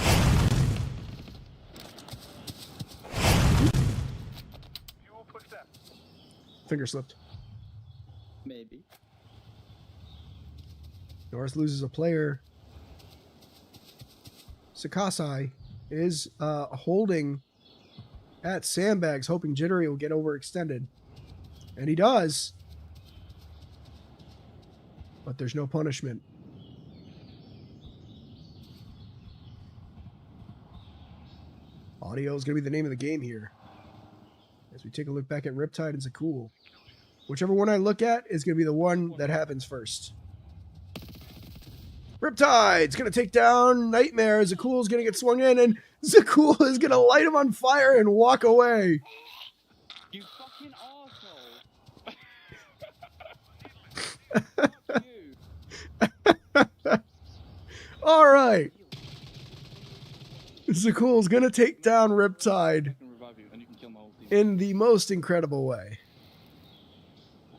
Finger slipped. Maybe. Norse loses a player. Sakasai is holding at sandbags, hoping Jittery will get overextended. And he does. But there's no punishment. Audio is going to be the name of the game here. As we take a look back at Riptide and Zakul. Whichever one I look at is going to be the one that happens first. Riptide's going to take down Nightmare. Zakul's going to get swung in, and Zakul is going to light him on fire and walk away. You fucking arsehole! All right. Zakul's going to take down Riptide in the most incredible way.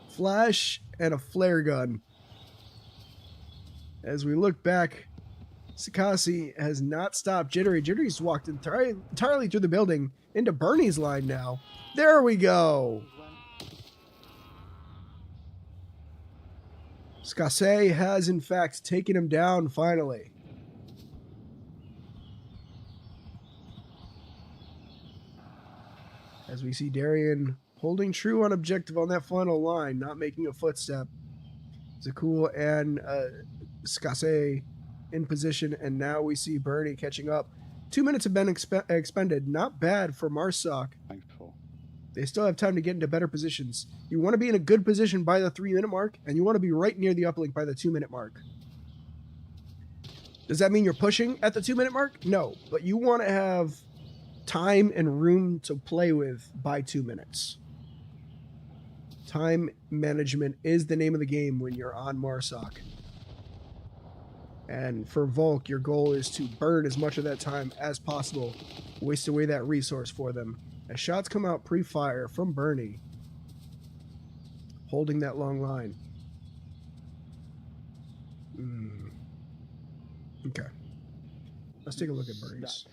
Flash and a flare gun. As we look back, Sakasi has not stopped Jittery. Jittery's walked entirely through the building into Bernie's line now. There we go. Sakasi has, in fact, taken him down finally. As we see Darian holding true on objective on that final line, not making a footstep. Zakul and Skase in position, and now we see Bernie catching up. 2 minutes have been expended. Not bad for Marsoc. Thankful. They still have time to get into better positions. You want to be in a good position by the 3 minute mark, and you want to be right near the uplink by the 2 minute mark. Does that mean you're pushing at the 2 minute mark? No, but you want to have time and room to play with by 2 minutes. Time management is the name of the game when you're on Marsoc. And for Volk, your goal is to burn as much of that time as possible. Waste away that resource for them. As shots come out pre-fire from Bernie, holding that long line. Okay. Let's take a look at Bernie's.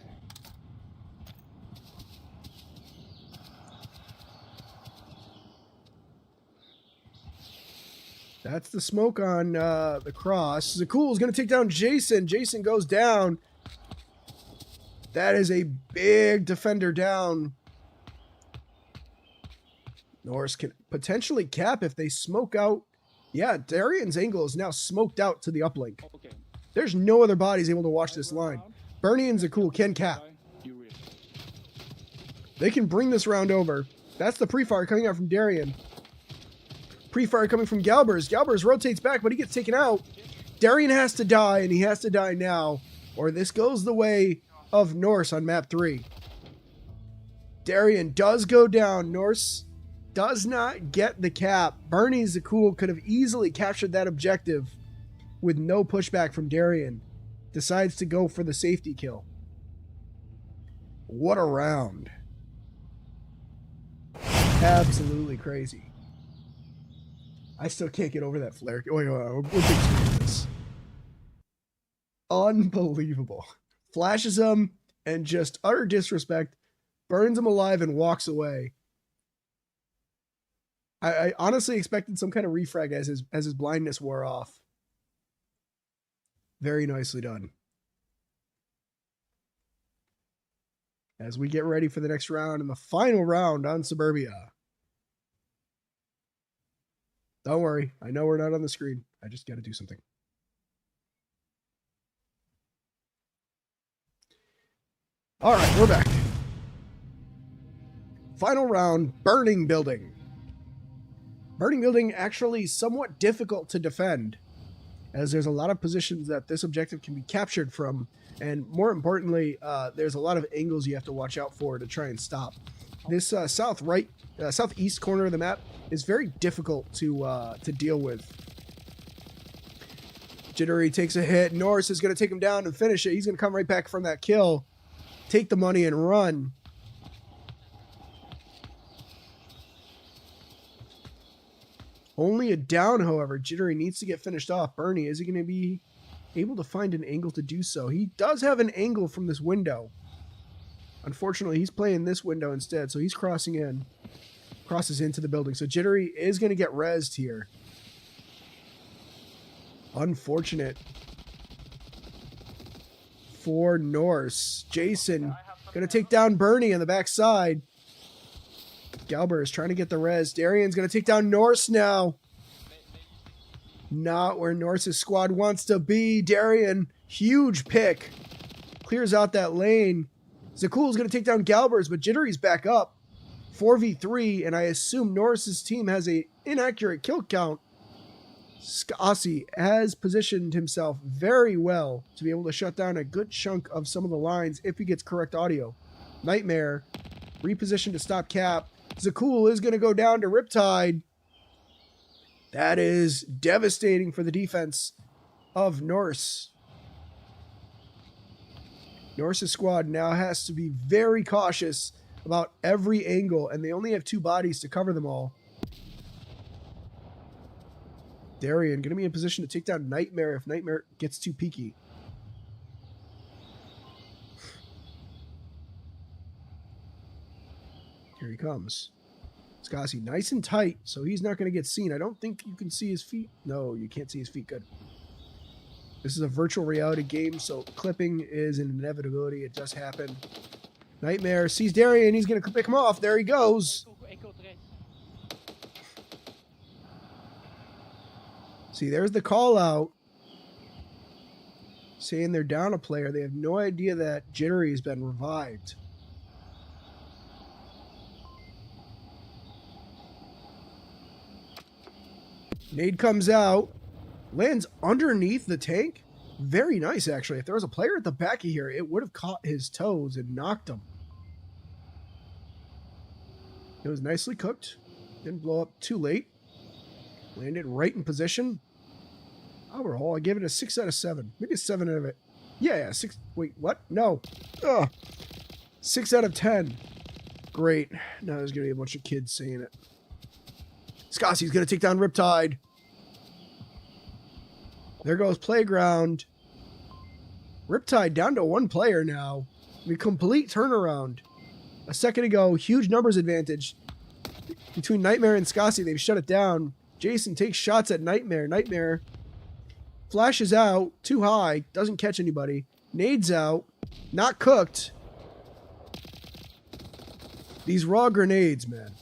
That's the smoke on the cross. Zakul is going to take down Jason. Jason goes down. That is a big defender down. Norse can potentially cap if they smoke out. Yeah, Darian's angle is now smoked out to the uplink. Okay. There's no other bodies able to watch this line. Bernie and Zakul can cap. They can bring this round over. That's the pre-fire coming out from Darian. Pre-fire coming from Galbers. Galbers rotates back, but he gets taken out. Darian has to die, and he has to die now, or this goes the way of Norse on map 3. Darian does go down. Norse does not get the cap. Bernie Zakul could have easily captured that objective with no pushback from Darian. Decides to go for the safety kill. What a round. Absolutely crazy. I still can't get over that flare. Wait, we'll take this. Unbelievable. Flashes him and just utter disrespect. Burns him alive and walks away. I honestly expected some kind of refrag as his blindness wore off. Very nicely done. As we get ready for the next round and the final round on Suburbia. Don't worry. I know we're not on the screen. I just got to do something. All right, we're back. Final round, Burning Building. Burning Building actually somewhat difficult to defend, as there's a lot of positions that this objective can be captured from, and more importantly, there's a lot of angles you have to watch out for to try and stop. This southeast corner of the map is very difficult to deal with. Jittery takes a hit. Norse is going to take him down and finish it. He's going to come right back from that kill, take the money and run. Only a down, however. Jittery needs to get finished off. Bernie, is he going to be able to find an angle to do so. He does have an angle from this window. Unfortunately, he's playing this window instead, so he's crosses into the building. So Jittery is going to get rezzed here. Unfortunate for Norse. Jason going to take down Bernie on the backside. Galber is trying to get the res. Darian's going to take down Norse now. Not where Norse's squad wants to be. Darian, huge pick. Clears out that lane. Zakul's going to take down Galbers, but Jittery's back up. 4v3, and I assume Norse's team has an inaccurate kill count. Scassi has positioned himself very well to be able to shut down a good chunk of some of the lines if he gets correct audio. Nightmare, repositioned to stop cap. Zakul is going to go down to Riptide. That is devastating for the defense of Norse. Norse's squad now has to be very cautious about every angle, and they only have 2 bodies to cover them all. Darian going to be in position to take down Nightmare if Nightmare gets too peaky. Here he comes. Scassi nice and tight, so he's not going to get seen. I don't think you can see his feet. No, you can't see his feet. Good. This is a virtual reality game, so clipping is an inevitability. It does happen. Nightmare sees Darian. He's going to pick him off. There he goes. See, there's the call out saying they're down a player. They have no idea that Jittery has been revived. Nade comes out, lands underneath the tank. Very nice, actually. If there was a player at the back of here, it would have caught his toes and knocked him. It was nicely cooked. Didn't blow up too late. Landed right in position. Overhaul, I give it a 6 out of 7. Maybe a 7 out of it. Yeah, 6. Wait, what? No. Ugh. 6 out of 10. Great. Now there's going to be a bunch of kids saying it. Scassi's going to take down Riptide. There goes Playground. Riptide down to 1 player now. A complete turnaround. A second ago, huge numbers advantage. Between Nightmare and Scassi, they've shut it down. Jason takes shots at Nightmare. Nightmare flashes out too high. Doesn't catch anybody. Nades out. Not cooked. These raw grenades, man.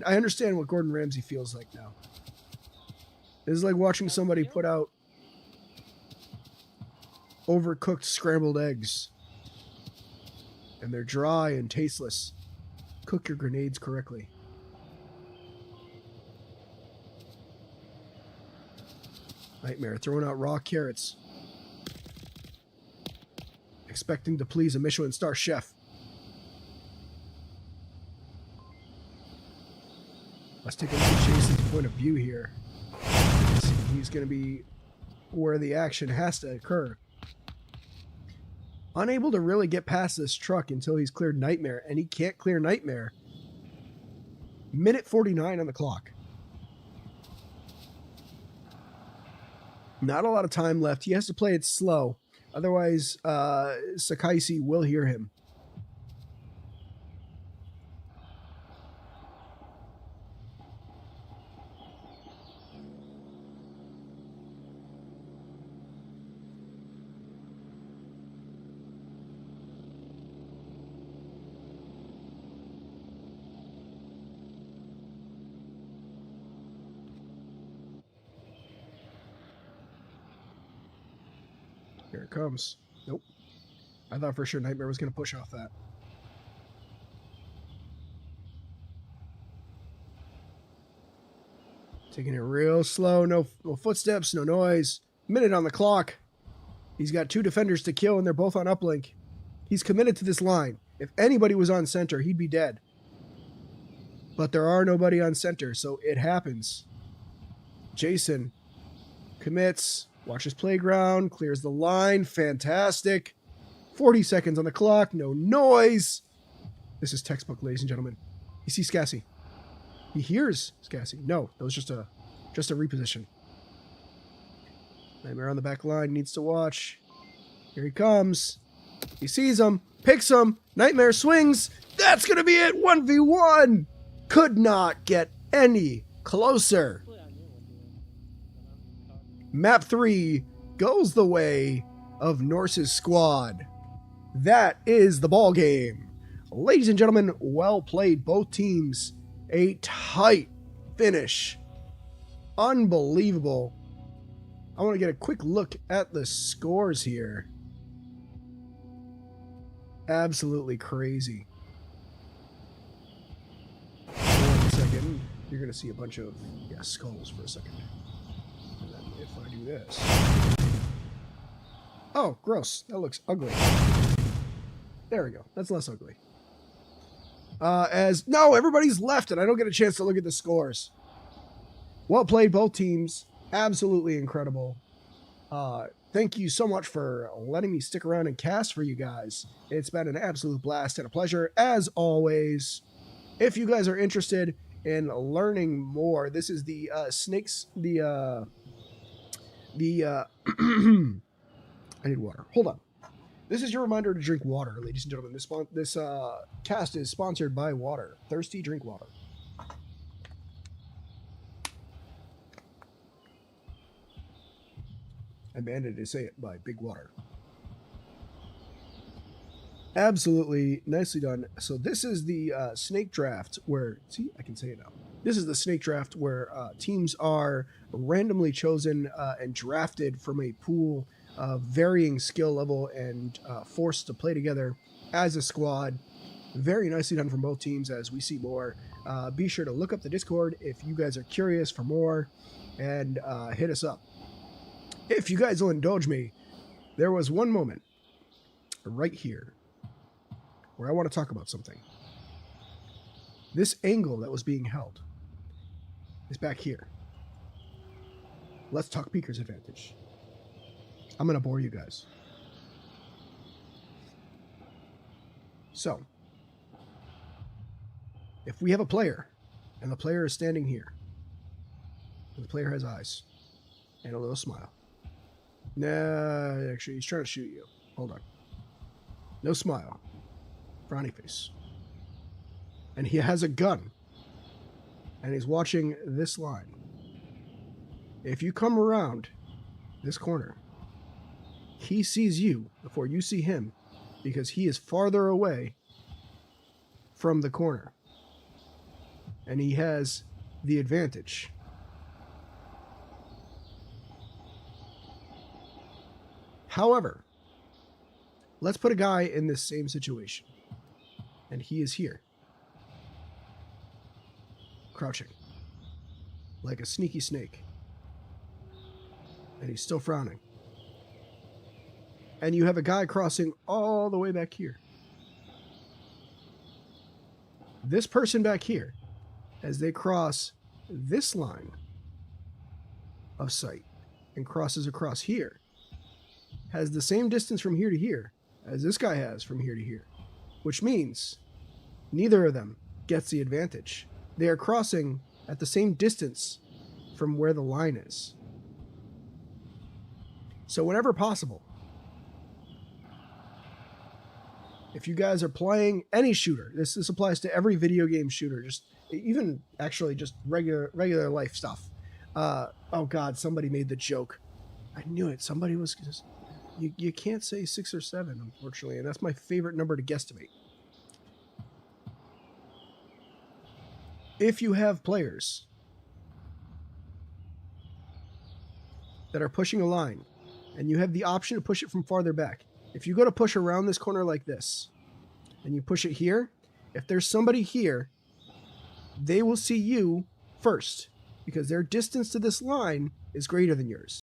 I understand what Gordon Ramsay feels like now. This is like watching somebody put out overcooked scrambled eggs. And they're dry and tasteless. Cook your grenades correctly. Nightmare throwing out raw carrots. Expecting to please a Michelin star chef. Let's take a look at Jason's point of view here. He's going to be where the action has to occur. Unable to really get past this truck until he's cleared Nightmare, and he can't clear Nightmare. Minute 49 on the clock. Not a lot of time left. He has to play it slow. Otherwise, Sakaisi will hear him. Here it comes. Nope. I thought for sure Nightmare was going to push off that. Taking it real slow. No footsteps, no noise. Minute on the clock. He's got 2 defenders to kill, and they're both on uplink. He's committed to this line. If anybody was on center, he'd be dead. But there are nobody on center, so it happens. Jason commits. Watches Playground, clears the line. Fantastic. 40 seconds on the clock. No noise. This is textbook, ladies and gentlemen. He sees Scassi. He hears Scassi. No, that was just a reposition. Nightmare on the back line needs to watch. Here he comes. He sees him, picks him. Nightmare swings. That's going to be it. 1v1. Could not get any closer. Map 3 goes the way of Norse's squad. That is the ball game. Ladies and gentlemen, well played, both teams. A tight finish. Unbelievable. I want to get a quick look at the scores here. Absolutely crazy. 1 second. You're going to see a bunch of skulls for a second. And then if I do this. Oh, gross. That looks ugly. There we go. That's less ugly. No, everybody's left and I don't get a chance to look at the scores. Well played, both teams. Absolutely incredible. Thank you so much for letting me stick around and cast for you guys. It's been an absolute blast and a pleasure as always. If you guys are interested in learning more, this is the I need water. Hold on. This is your reminder to drink water, ladies and gentlemen. This cast is sponsored by water. Thirsty, drink water. I managed to say it by Big Water. Absolutely nicely done. So this is the SnakeDraft where, see, I can say it now. This is the SnakeDraft where teams are randomly chosen and drafted from a pool of varying skill level and forced to play together as a squad. Very nicely done from both teams as we see more. Be sure to look up the Discord if you guys are curious for more and hit us up. If you guys will indulge me, there was one moment right here where I want to talk about something. This angle that was being held is back here. Let's talk Peeker's advantage. I'm going to bore you guys. So, if we have a player, and the player is standing here, and the player has eyes, and a little smile. Nah, actually, he's trying to shoot you. Hold on. No smile. Frowny face. And he has a gun. And he's watching this line. If you come around this corner, he sees you before you see him because he is farther away from the corner. And he has the advantage. However, let's put a guy in this same situation. And he is here. Crouching. Like a sneaky snake. And he's still frowning. And you have a guy crossing all the way back here. This person back here, as they cross this line of sight and crosses across here, has the same distance from here to here as this guy has from here to here, which means neither of them gets the advantage. They are crossing at the same distance from where the line is. So whenever possible, if you guys are playing any shooter, this applies to every video game shooter, just even actually just regular life stuff. Oh God, somebody made the joke. I knew it. Somebody was just, you can't say 6 or 7, unfortunately, and that's my favorite number to guesstimate. If you have players that are pushing a line and you have the option to push it from farther back, if you go to push around this corner like this and you push it here, if there's somebody here, they will see you first because their distance to this line is greater than yours.